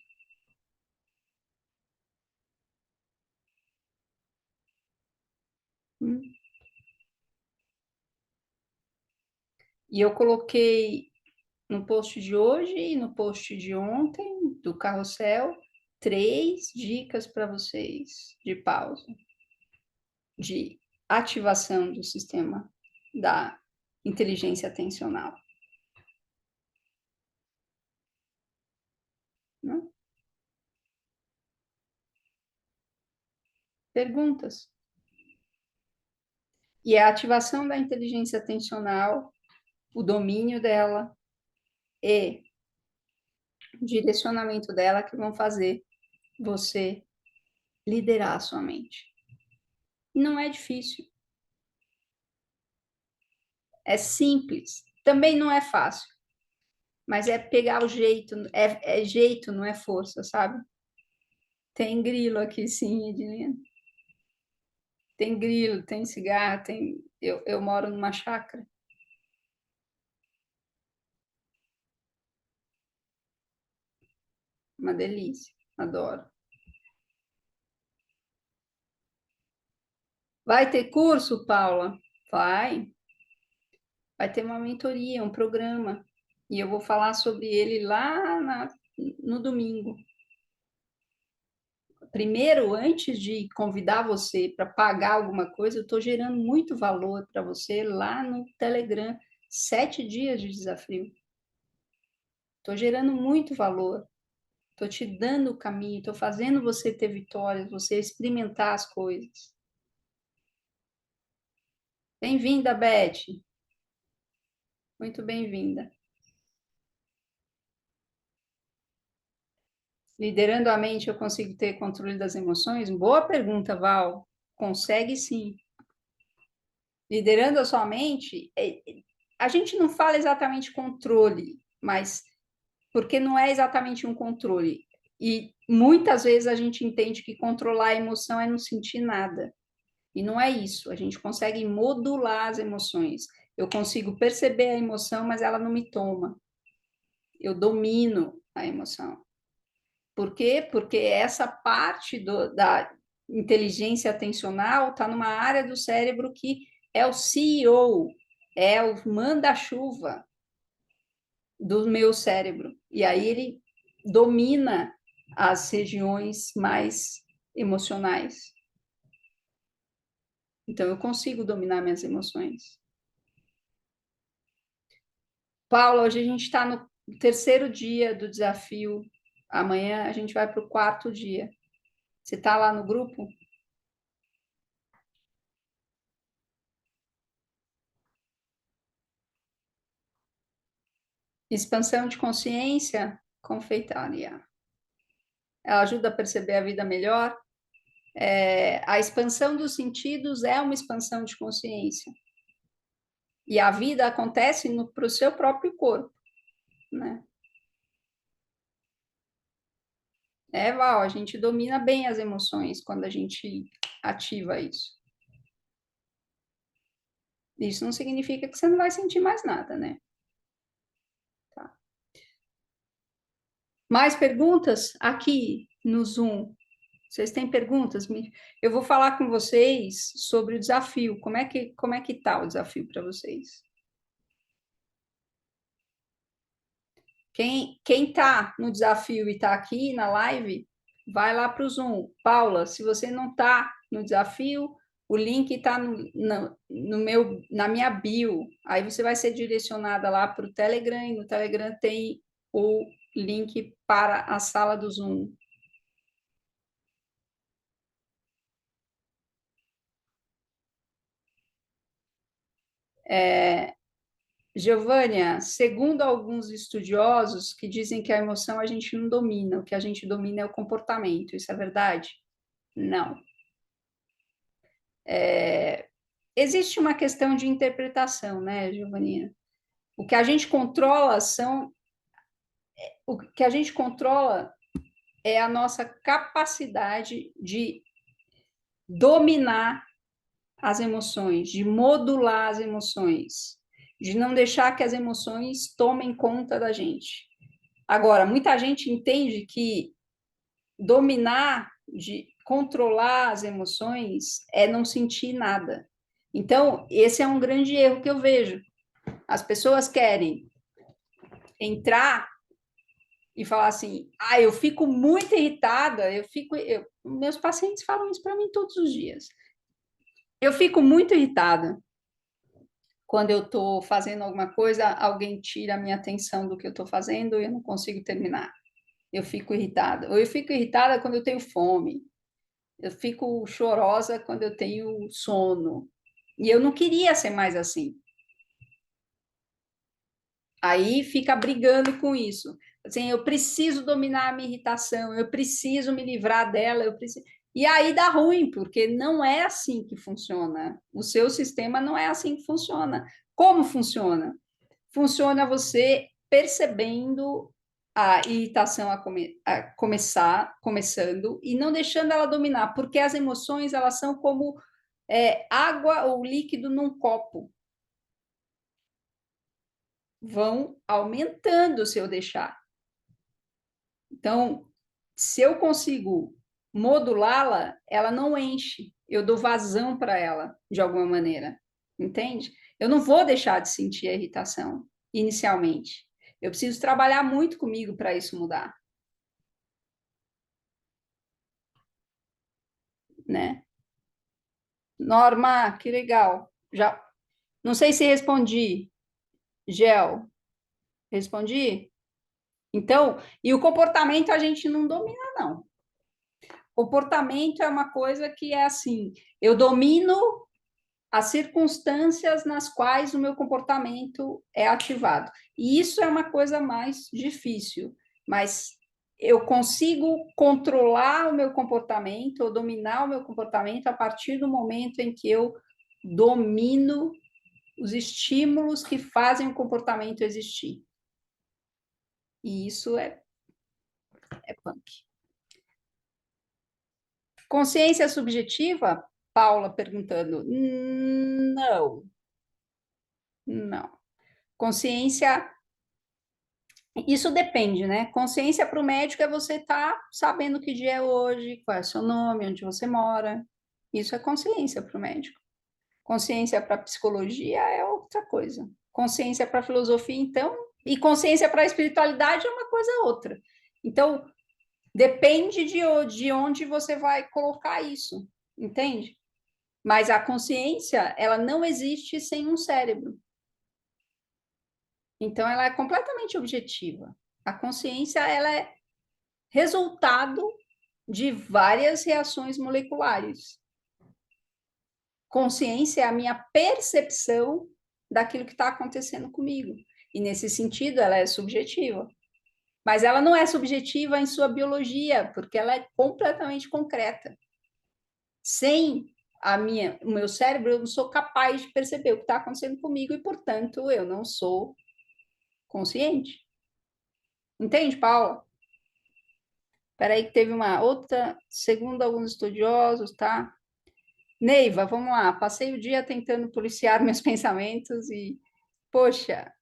E eu coloquei no post de hoje e no post de ontem, do Carrossel, 3 dicas para vocês de pausa, de ativação do sistema da inteligência atencional. Né? Perguntas. E a ativação da inteligência atencional, o domínio dela e o direcionamento dela que vão fazer você liderar a sua mente. Não é difícil. É simples. Também não é fácil. Mas é pegar o jeito. É jeito, não é força, sabe? Tem grilo aqui, sim, Edilene. Tem grilo, tem cigarro, tem... Eu moro numa chácara. Uma delícia. Adoro. Vai ter curso, Paula? Vai. Vai ter uma mentoria, um programa. E eu vou falar sobre ele lá no domingo. Primeiro, antes de convidar você para pagar alguma coisa, eu estou gerando muito valor para você lá no Telegram. 7 dias de desafio. Estou gerando muito valor. Estou te dando o caminho, estou fazendo você ter vitórias, você experimentar as coisas. Bem-vinda, Beth. Muito bem-vinda. Liderando a mente, eu consigo ter controle das emoções? Boa pergunta, Val. Consegue sim. Liderando a sua mente, a gente não fala exatamente controle, mas porque não é exatamente um controle. E muitas vezes a gente entende que controlar a emoção é não sentir nada. E não é isso. A gente consegue modular as emoções. Eu consigo perceber a emoção, mas ela não me toma. Eu domino a emoção. Por quê? Porque essa parte da inteligência atencional está numa área do cérebro que é o CEO, é o manda-chuva. do meu cérebro. E aí ele domina as regiões mais emocionais. Então eu consigo dominar minhas emoções. Paula, hoje a gente está no terceiro dia do desafio. Amanhã a gente vai para o quarto dia. Você está lá no grupo? Expansão de consciência, confeitaria. Ela ajuda a perceber a vida melhor. A expansão dos sentidos é uma expansão de consciência. E a vida acontece para o seu próprio corpo, né? Val, a gente domina bem as emoções quando a gente ativa isso. Isso não significa que você não vai sentir mais nada, né? Tá. Mais perguntas aqui no Zoom? Vocês têm perguntas? Eu vou falar com vocês sobre o desafio. Como é que tá o desafio para vocês? Quem tá no desafio e tá aqui na live, vai lá para o Zoom. Paula, se você não tá no desafio, o link está na minha bio. Aí você vai ser direcionada lá para o Telegram, e no Telegram tem o link para a sala do Zoom. Giovânia, segundo alguns estudiosos que dizem que a emoção a gente não domina, o que a gente domina é o comportamento. Isso é verdade? Não. Existe uma questão de interpretação, né, Giovanina? O que a gente controla o que a gente controla é a nossa capacidade de dominar as emoções, de modular as emoções, de não deixar que as emoções tomem conta da gente. Agora, muita gente entende que dominar, de controlar as emoções, é não sentir nada. Então, esse é um grande erro que eu vejo. As pessoas querem entrar e falar assim: eu fico muito irritada, meus pacientes falam isso para mim todos os dias. Eu fico muito irritada quando eu estou fazendo alguma coisa, alguém tira a minha atenção do que eu estou fazendo e eu não consigo terminar. Eu fico irritada. Ou eu fico irritada quando eu tenho fome. Eu fico chorosa quando eu tenho sono. E eu não queria ser mais assim. Aí fica brigando com isso. Assim, eu preciso dominar a minha irritação, eu preciso me livrar dela, eu preciso. E aí dá ruim, porque não é assim que funciona. O seu sistema não é assim que funciona. Como funciona? Funciona você percebendo a irritação começando e não deixando ela dominar, porque as emoções elas são como água ou líquido num copo, vão aumentando se eu deixar. Então, se eu consigo modulá-la, ela não enche, eu dou vazão para ela de alguma maneira, entende? Eu não vou deixar de sentir a irritação inicialmente. Eu preciso trabalhar muito comigo para isso mudar, né? Norma, que legal. Já não sei se respondi, Gel. Respondi? Então, e o comportamento a gente não domina, não. Comportamento é uma coisa que é assim, eu domino as circunstâncias nas quais o meu comportamento é ativado. E isso é uma coisa mais difícil, mas eu consigo controlar o meu comportamento, ou dominar o meu comportamento a partir do momento em que eu domino os estímulos que fazem o comportamento existir. E isso é punk. Consciência subjetiva? Paula perguntando. Não, não. Consciência, isso depende, né? Consciência para o médico é você estar sabendo que dia é hoje, qual é o seu nome, onde você mora. Isso é consciência para o médico. Consciência para psicologia é outra coisa. Consciência para filosofia, então, E consciência para a espiritualidade é uma coisa outra. Então, depende de onde você vai colocar isso, entende? Mas a consciência, ela não existe sem um cérebro. Então, ela é completamente objetiva. A consciência, ela é resultado de várias reações moleculares. Consciência é a minha percepção daquilo que está acontecendo comigo. E nesse sentido, ela é subjetiva. Mas ela não é subjetiva em sua biologia, porque ela é completamente concreta. Sem o meu cérebro, eu não sou capaz de perceber o que está acontecendo comigo e, portanto, eu não sou consciente. Entende, Paula? Espera aí que teve uma outra, segundo alguns estudiosos, tá? Neiva, vamos lá. Passei o dia tentando policiar meus pensamentos e, poxa,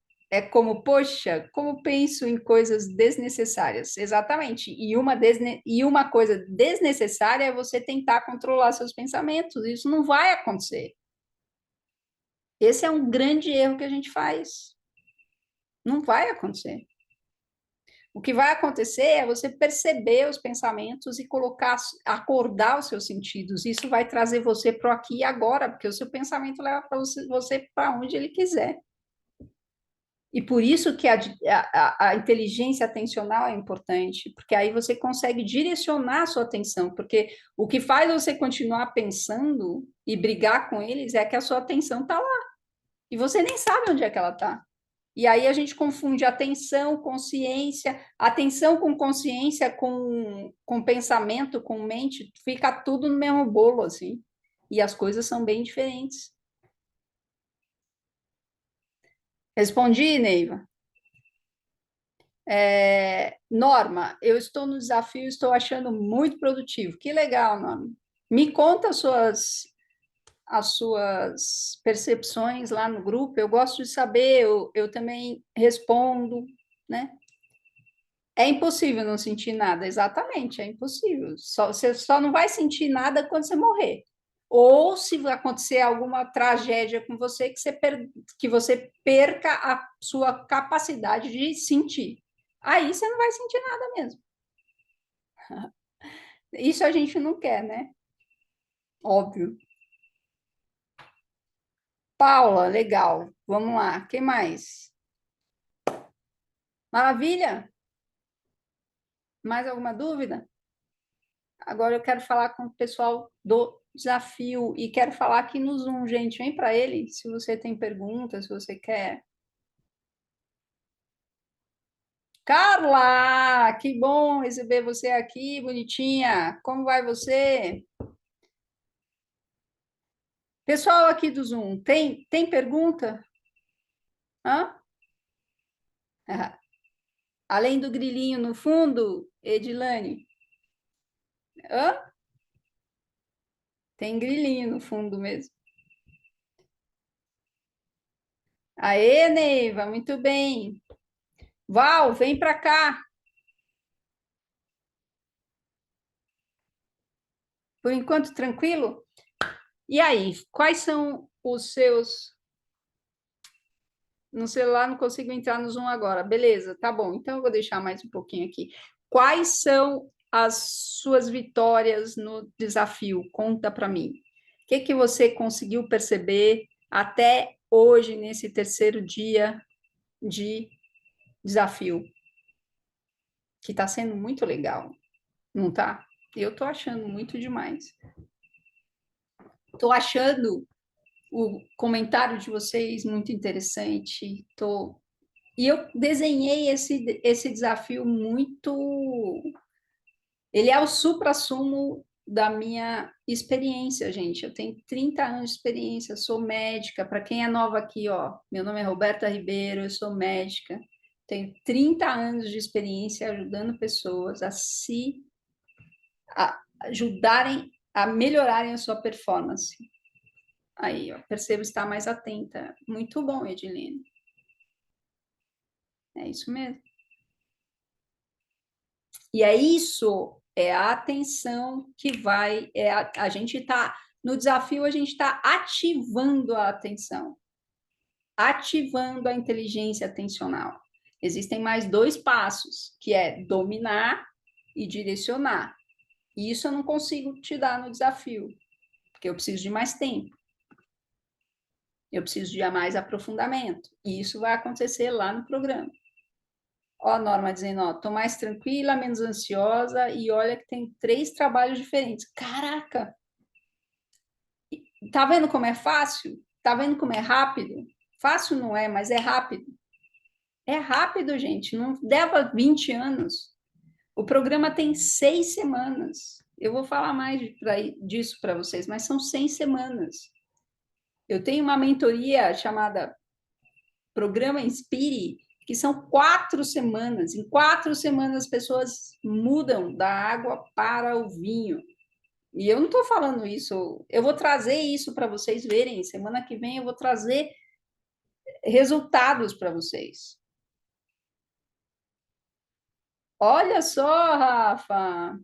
poxa, como penso em coisas desnecessárias. Exatamente. E uma coisa desnecessária é você tentar controlar seus pensamentos. Isso não vai acontecer. Esse é um grande erro que a gente faz. Não vai acontecer. O que vai acontecer é você perceber os pensamentos e colocar, acordar os seus sentidos. Isso vai trazer você para o aqui e agora, porque o seu pensamento leva para você para onde ele quiser. E por isso que a inteligência atencional é importante, porque aí você consegue direcionar a sua atenção, porque o que faz você continuar pensando e brigar com eles é que a sua atenção está lá, e você nem sabe onde é que ela está. E aí a gente confunde atenção com consciência, com pensamento, com mente, fica tudo no mesmo bolo, assim. E as coisas são bem diferentes. Respondi, Neiva? Norma, eu estou no desafio, estou achando muito produtivo. Que legal, Norma. Me conta as suas percepções lá no grupo. Eu gosto de saber, eu também respondo, né? É impossível não sentir nada, exatamente, é impossível. Você só não vai sentir nada quando você morrer. Ou se acontecer alguma tragédia com você, que você perca a sua capacidade de sentir. Aí você não vai sentir nada mesmo. Isso a gente não quer, né? Óbvio. Paula, legal. Vamos lá. Quem mais? Maravilha? Mais alguma dúvida? Agora eu quero falar com o pessoal do desafio e quero falar aqui no Zoom, gente. Vem para ele se você tem perguntas, se você quer. Carla, que bom receber você aqui, bonitinha. Como vai você? Pessoal aqui do Zoom, tem pergunta? Hã? Ah, além do grilinho no fundo, Edilane? Hã? Tem grilinho no fundo mesmo. Aê, Neiva, muito bem. Val, vem para cá. Por enquanto, tranquilo? E aí, quais são os seus. No celular não consigo entrar no Zoom agora. Beleza, tá bom. Então eu vou deixar mais um pouquinho aqui. Quais são as suas vitórias no desafio? Conta para mim. O que que você conseguiu perceber até hoje, nesse terceiro dia de desafio? Que está sendo muito legal, não tá? Eu estou achando muito demais. Estou achando o comentário de vocês muito interessante. E eu desenhei esse desafio muito. Ele é o suprassumo da minha experiência, gente. Eu tenho 30 anos de experiência, sou médica. Para quem é nova aqui, ó, meu nome é Roberta Ribeiro, eu sou médica. Tenho 30 anos de experiência ajudando pessoas a ajudarem a melhorarem a sua performance. Aí, ó, percebo estar mais atenta. Muito bom, Edilene. É isso mesmo. E é isso, é a atenção que vai. A gente está. No desafio, a gente está ativando a atenção, ativando a inteligência atencional. Existem mais dois passos, que é dominar e direcionar. E isso eu não consigo te dar no desafio, porque eu preciso de mais tempo. Eu preciso de mais aprofundamento. E isso vai acontecer lá no programa. Ó, a Norma dizendo, ó, tô mais tranquila, menos ansiosa, e olha que tem 3 trabalhos diferentes. Caraca! Tá vendo como é fácil? Tá vendo como é rápido? Fácil não é, mas é rápido. É rápido, gente, não leva 20 anos. O programa tem 6 semanas. Eu vou falar mais disso para vocês, mas são 6 semanas. Eu tenho uma mentoria chamada Programa Inspire, que são 4 semanas. Em 4 semanas, as pessoas mudam da água para o vinho. E eu não estou falando isso, eu vou trazer isso para vocês verem. Semana que vem eu vou trazer resultados para vocês. Olha só, Rafa,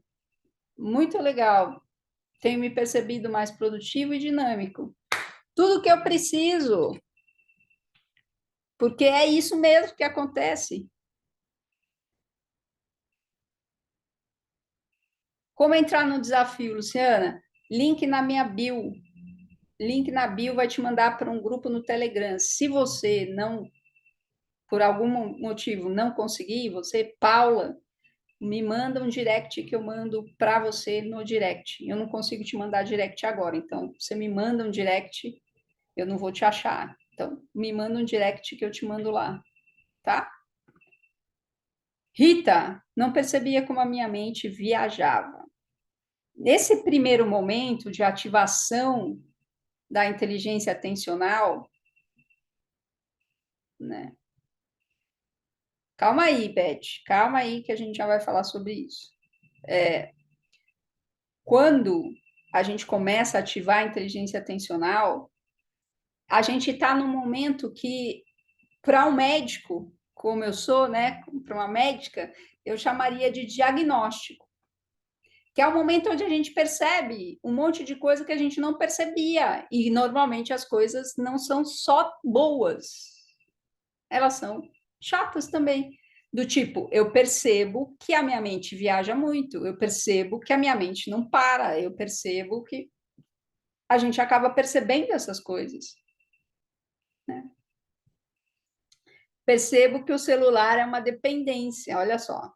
muito legal. Tenho me percebido mais produtivo e dinâmico. Tudo que eu preciso, porque é isso mesmo que acontece. Como entrar no desafio, Luciana? Link na minha bio. Link na bio vai te mandar para um grupo no Telegram. Se você não, por algum motivo, não conseguir, você, Paula, me manda um direct que eu mando para você no direct. Eu não consigo te mandar direct agora, então você me manda um direct, eu não vou te achar. Então, me manda um direct que eu te mando lá, tá? Rita, não percebia como a minha mente viajava. Nesse primeiro momento de ativação da inteligência atencional, né? Calma aí, Beth, calma aí que a gente já vai falar sobre isso. Quando a gente começa a ativar a inteligência atencional, a gente está num momento que, para um médico, como eu sou, né, para uma médica, eu chamaria de diagnóstico, que é o momento onde a gente percebe um monte de coisa que a gente não percebia, e normalmente as coisas não são só boas, elas são chatas também. Do tipo, eu percebo que a minha mente viaja muito, eu percebo que a minha mente não para, eu percebo que a gente acaba percebendo essas coisas, né? Percebo que o celular é uma dependência, olha só.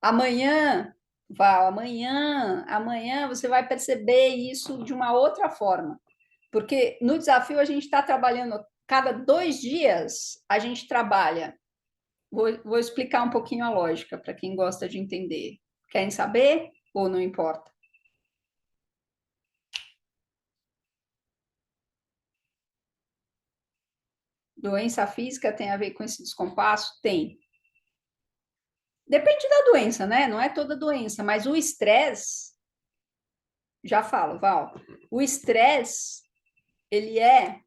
Amanhã, Val, amanhã você vai perceber isso de uma outra forma. Porque no desafio a gente está trabalhando, cada 2 dias a gente trabalha. Vou explicar um pouquinho a lógica para quem gosta de entender. Querem saber ou não importa? Doença física tem a ver com esse descompasso? Tem. Depende da doença, né? Não é toda doença, mas o estresse, já falo, Val, o estresse, ele é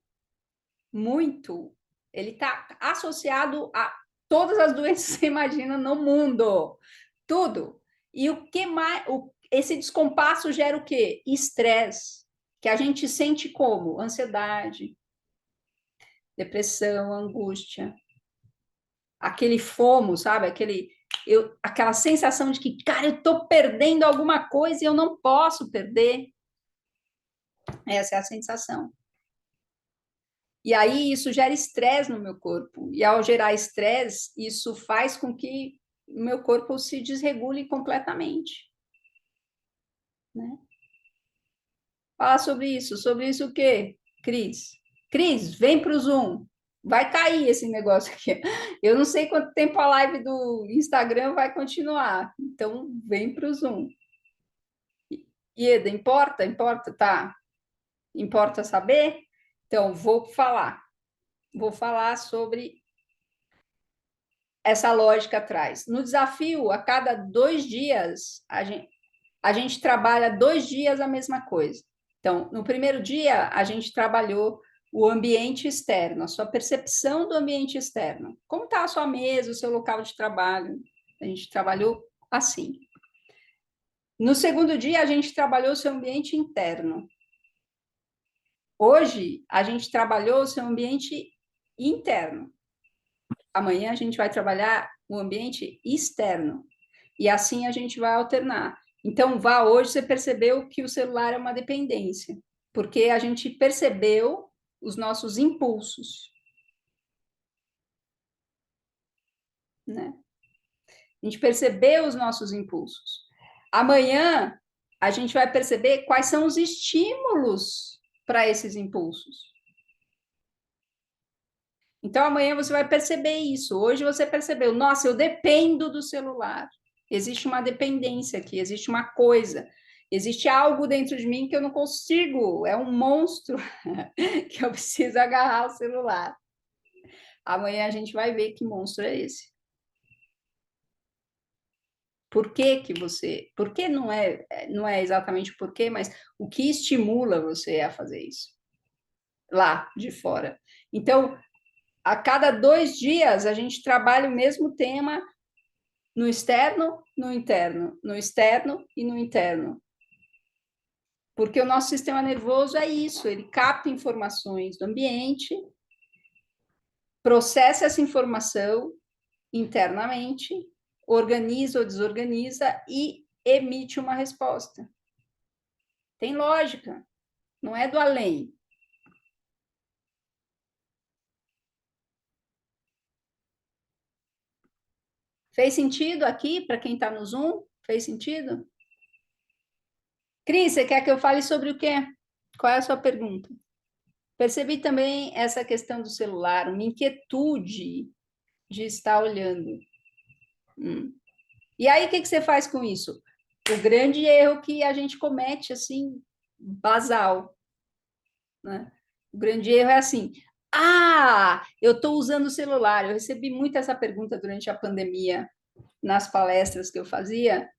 muito, ele está associado a todas as doenças que você imagina no mundo, tudo. E o que mais, esse descompasso gera o quê? Estresse, que a gente sente como ansiedade, depressão, angústia, aquele fomo, sabe? Aquela sensação de que, cara, eu estou perdendo alguma coisa e eu não posso perder. Essa é a sensação. E aí isso gera estresse no meu corpo. E ao gerar estresse, isso faz com que o meu corpo se desregule completamente. Né? Fala sobre isso o quê, Cris? Cris, vem para o Zoom. Vai cair esse negócio aqui. Eu não sei quanto tempo a live do Instagram vai continuar. Então, vem para o Zoom. Ieda, importa? Importa, tá? Importa saber? Então, vou falar. Vou falar sobre essa lógica atrás. No desafio, a cada 2 dias, a gente trabalha 2 dias a mesma coisa. Então, no primeiro dia, a gente trabalhou o ambiente externo, a sua percepção do ambiente externo. Como está a sua mesa, o seu local de trabalho? A gente trabalhou assim. No segundo dia, a gente trabalhou o seu ambiente interno. Hoje, a gente trabalhou o seu ambiente interno. Amanhã a gente vai trabalhar o ambiente externo. E assim a gente vai alternar. Então, vá, hoje você percebeu que o celular é uma dependência, porque a gente percebeu os nossos impulsos, né? A gente percebeu os nossos impulsos. Amanhã a gente vai perceber quais são os estímulos para esses impulsos. Então, amanhã você vai perceber isso. Hoje você percebeu, nossa, eu dependo do celular. Existe uma dependência aqui, existe uma coisa, existe algo dentro de mim que eu não consigo, é um monstro que eu preciso agarrar o celular. Amanhã a gente vai ver que monstro é esse. Por que que você, por que não é exatamente o porquê, mas o que estimula você a fazer isso lá de fora. Então, a cada 2 dias a gente trabalha o mesmo tema no externo, no interno, no externo e no interno. Porque o nosso sistema nervoso é isso, ele capta informações do ambiente, processa essa informação internamente, organiza ou desorganiza e emite uma resposta. Tem lógica, não é do além. Fez sentido aqui para quem está no Zoom? Fez sentido? Cris, você quer que eu fale sobre o quê? Qual é a sua pergunta? Percebi também essa questão do celular, uma inquietude de estar olhando. Hum. E aí, o que que você faz com isso? O grande erro que a gente comete, assim, basal, né? O grande erro é assim, eu estou usando o celular. Eu recebi muito essa pergunta durante a pandemia, nas palestras que eu fazia,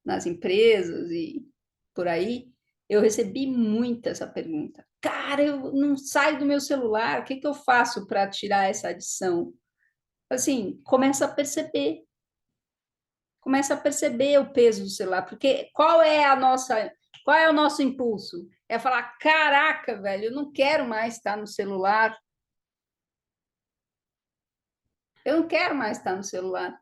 nas empresas e por aí. Eu recebi muito essa pergunta. Cara, eu não saio do meu celular, o que que eu faço para tirar essa adição? Assim, começa a perceber o peso do celular, porque qual é o nosso impulso? É falar, caraca, velho, eu não quero mais estar no celular, eu não quero mais estar no celular.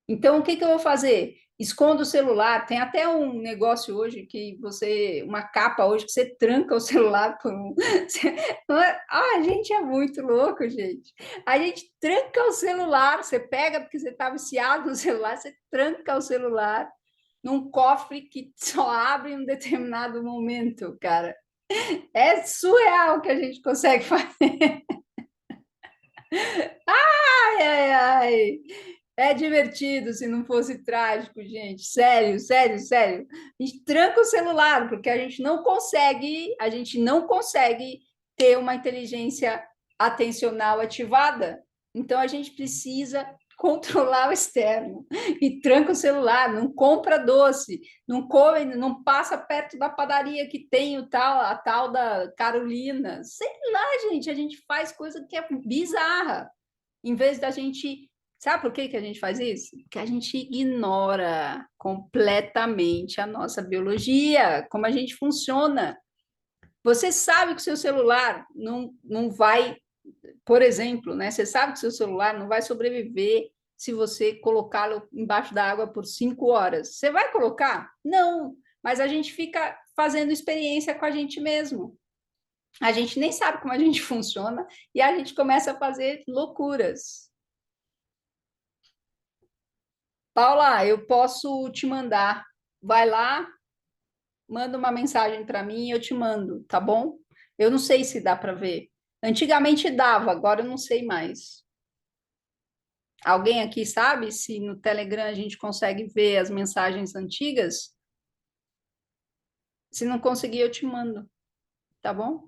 Então, o que que eu vou fazer? Escondo o celular. Tem até um negócio hoje uma capa hoje que você tranca o celular por um. A gente é muito louco, gente. A gente tranca o celular, você pega porque você está viciado no celular, você tranca o celular num cofre que só abre em um determinado momento, cara. É surreal o que a gente consegue fazer. Ai, ai, ai. É divertido se não fosse trágico, gente. Sério, sério, sério. A gente tranca o celular porque a gente não consegue ter uma inteligência atencional ativada. Então a gente precisa controlar o externo e tranca o celular, não compra doce, não come, não passa perto da padaria que tem a tal da Carolina. Sei lá, gente, a gente faz coisa que é bizarra. Em vez da gente. Sabe por que que a gente faz isso? Porque a gente ignora completamente a nossa biologia, como a gente funciona. Você sabe que o seu celular não vai, por exemplo, né? Você sabe que o seu celular não vai sobreviver se você colocá-lo embaixo da água por 5 horas. Você vai colocar? Não, mas a gente fica fazendo experiência com a gente mesmo. A gente nem sabe como a gente funciona e a gente começa a fazer loucuras. Paula, eu posso te mandar. Vai lá, manda uma mensagem para mim e eu te mando, tá bom? Eu não sei se dá para ver. Antigamente dava, agora eu não sei mais. Alguém aqui sabe se no Telegram a gente consegue ver as mensagens antigas? Se não conseguir, eu te mando, tá bom?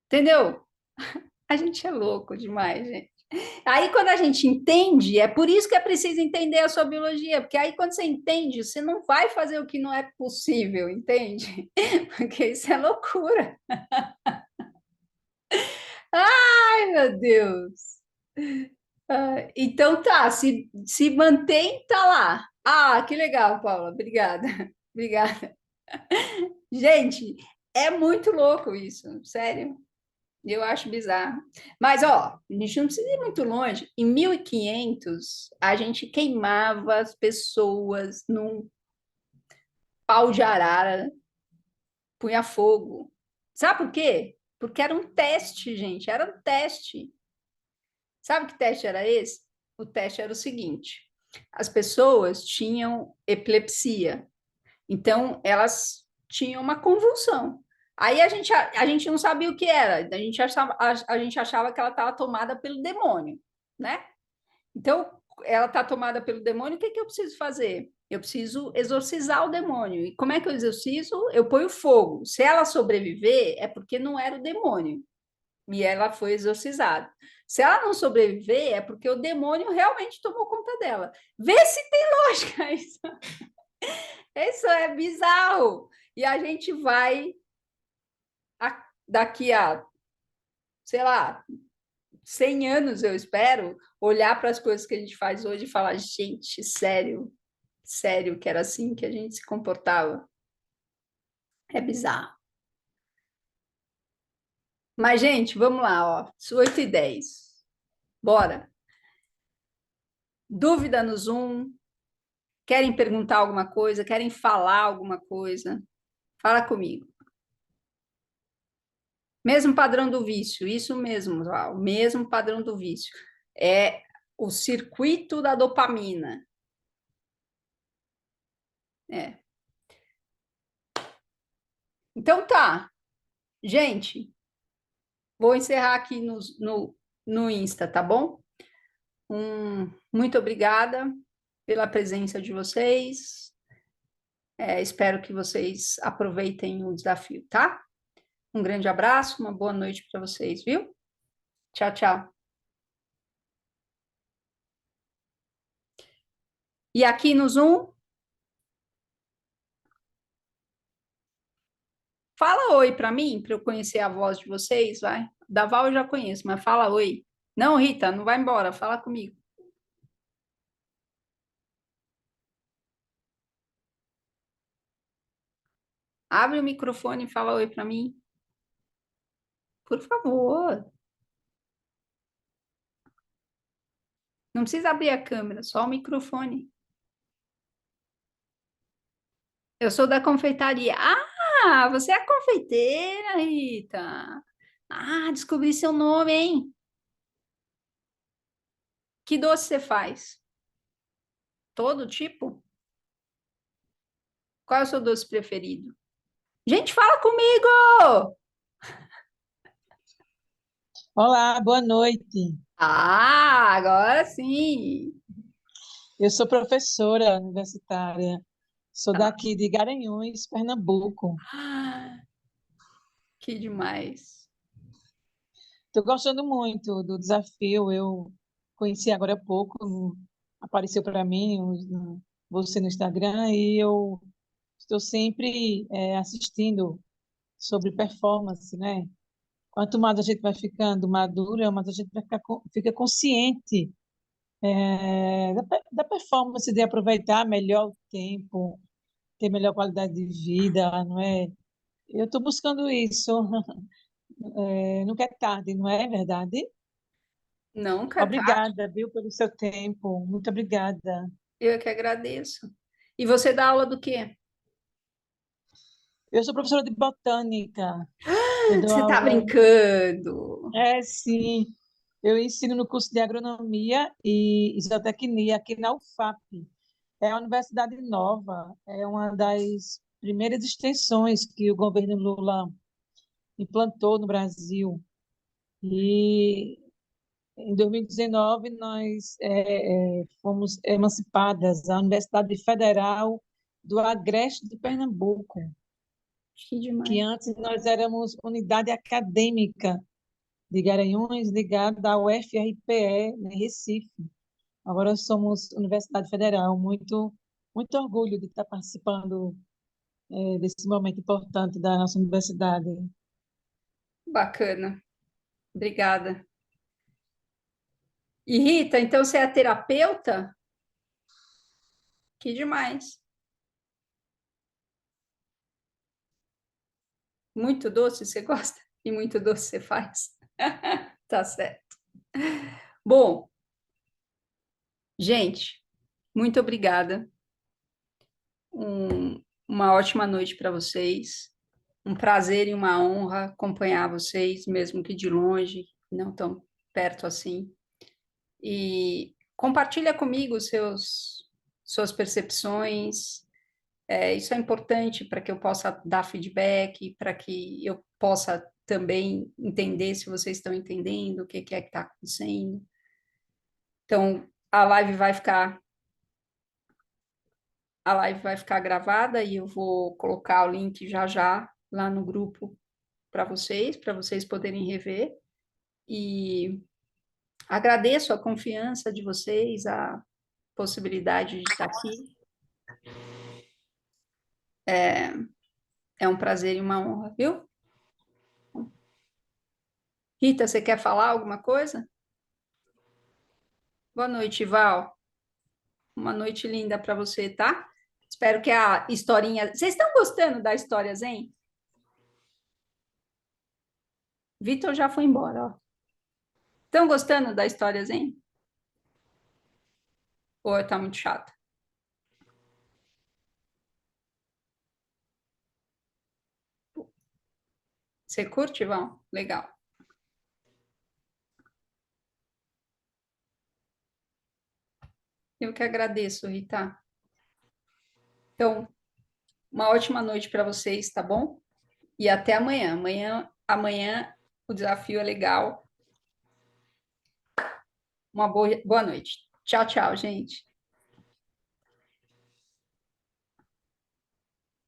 Entendeu? A gente é louco demais, gente. Aí, quando a gente entende, é por isso que é preciso entender a sua biologia, porque aí, quando você entende, você não vai fazer o que não é possível, entende? Porque isso é loucura. Ai, meu Deus. Então, tá, se mantém, tá lá. Ah, que legal, Paula. Obrigada. Obrigada. Gente, é muito louco isso, sério. Eu acho bizarro. Mas, ó, a gente não precisa ir muito longe. Em 1500, a gente queimava as pessoas num pau de arara, punha fogo. Sabe por quê? Porque era um teste, gente, era um teste. Sabe que teste era esse? O teste era o seguinte: as pessoas tinham epilepsia, então elas tinham uma convulsão. Aí a gente não sabia o que era, a gente achava que ela estava tomada pelo demônio, né? Então, ela está tomada pelo demônio, o que que eu preciso fazer? Eu preciso exorcizar o demônio. E como é que eu exorcizo? Eu ponho fogo. Se ela sobreviver, é porque não era o demônio e ela foi exorcizada. Se ela não sobreviver, é porque o demônio realmente tomou conta dela. Vê se tem lógica isso. Isso é bizarro. E a gente vai, daqui a, sei lá, 100 anos, eu espero, olhar para as coisas que a gente faz hoje e falar, gente, sério, sério que era assim que a gente se comportava. É bizarro. Mas, gente, vamos lá, ó. 8h10. Bora. Dúvida no Zoom? Querem perguntar alguma coisa? Querem falar alguma coisa? Fala comigo. Mesmo padrão do vício, isso mesmo, Val, o mesmo padrão do vício. É o circuito da dopamina. É. Então tá, gente, vou encerrar aqui no Insta, tá bom? Muito obrigada pela presença de vocês. Espero que vocês aproveitem o desafio, tá? Um grande abraço, uma boa noite para vocês, viu? Tchau, tchau. E aqui no Zoom, fala oi para mim, para eu conhecer a voz de vocês, vai. Da Val eu já conheço, mas fala oi. Não, Rita, não vai embora, fala comigo. Abre o microfone e fala oi para mim, por favor. Não precisa abrir a câmera, só o microfone. Eu sou da confeitaria. Ah, você é a confeiteira, Rita. Ah, descobri seu nome, hein? Que doce você faz? Todo tipo? Qual é o seu doce preferido? Gente, fala comigo! Olá, boa noite. Ah, agora sim. Eu sou professora universitária. Sou Ah, daqui de Garanhuns, Pernambuco. que demais. Estou gostando muito do desafio. Eu conheci agora há pouco, apareceu para mim você no Instagram e eu estou sempre assistindo sobre performance, né? Quanto mais a gente vai ficando madura, mais a gente vai fica consciente da performance de aproveitar melhor o tempo, ter melhor qualidade de vida, não é? Eu estou buscando isso. Nunca é tarde, não é verdade? Nunca, tá? Obrigada, viu, pelo seu tempo. Muito obrigada. Eu que agradeço. E você dá aula do quê? Eu sou professora de botânica. Eu dou Você tá aula. brincando? Sim. Eu ensino no curso de agronomia e zootecnia aqui na UFAP. É a universidade nova, é uma das primeiras extensões que o governo Lula implantou no Brasil. E em 2019, nós fomos emancipadas, a Universidade Federal do Agreste de Pernambuco, Que que demais. antes nós éramos unidade acadêmica de Garanhuns, ligada à UFRPE, em Recife. Agora somos Universidade Federal. Muito orgulho de estar participando desse momento importante da nossa universidade. Bacana. Obrigada. E Rita, então você é terapeuta? Que demais. Muito doce, você gosta? E muito doce você faz. Tá certo. Bom, gente, muito obrigada. Uma ótima noite para vocês. Um prazer e uma honra acompanhar vocês, mesmo que de longe, não tão perto assim. E compartilha comigo suas percepções. Isso é importante para que eu possa dar feedback, para que eu possa também entender se vocês estão entendendo o que é que está acontecendo. Então, a live vai ficar gravada e eu vou colocar o link já já lá no grupo para vocês poderem rever. E agradeço a confiança de vocês, a possibilidade de estar aqui. É um prazer e uma honra, viu? Rita, você quer falar alguma coisa? Boa noite, Val. Uma noite linda para você, tá? Espero que a historinha. Vocês estão gostando da história Zen? Vitor já foi embora, ó. Estão gostando da história Zen? Ou tá muito chato? Você curte, Val? Legal. Eu que agradeço, Rita. Então, uma ótima noite para vocês, tá bom? E até amanhã. Amanhã o desafio é legal. Uma boa noite. Tchau, tchau, gente.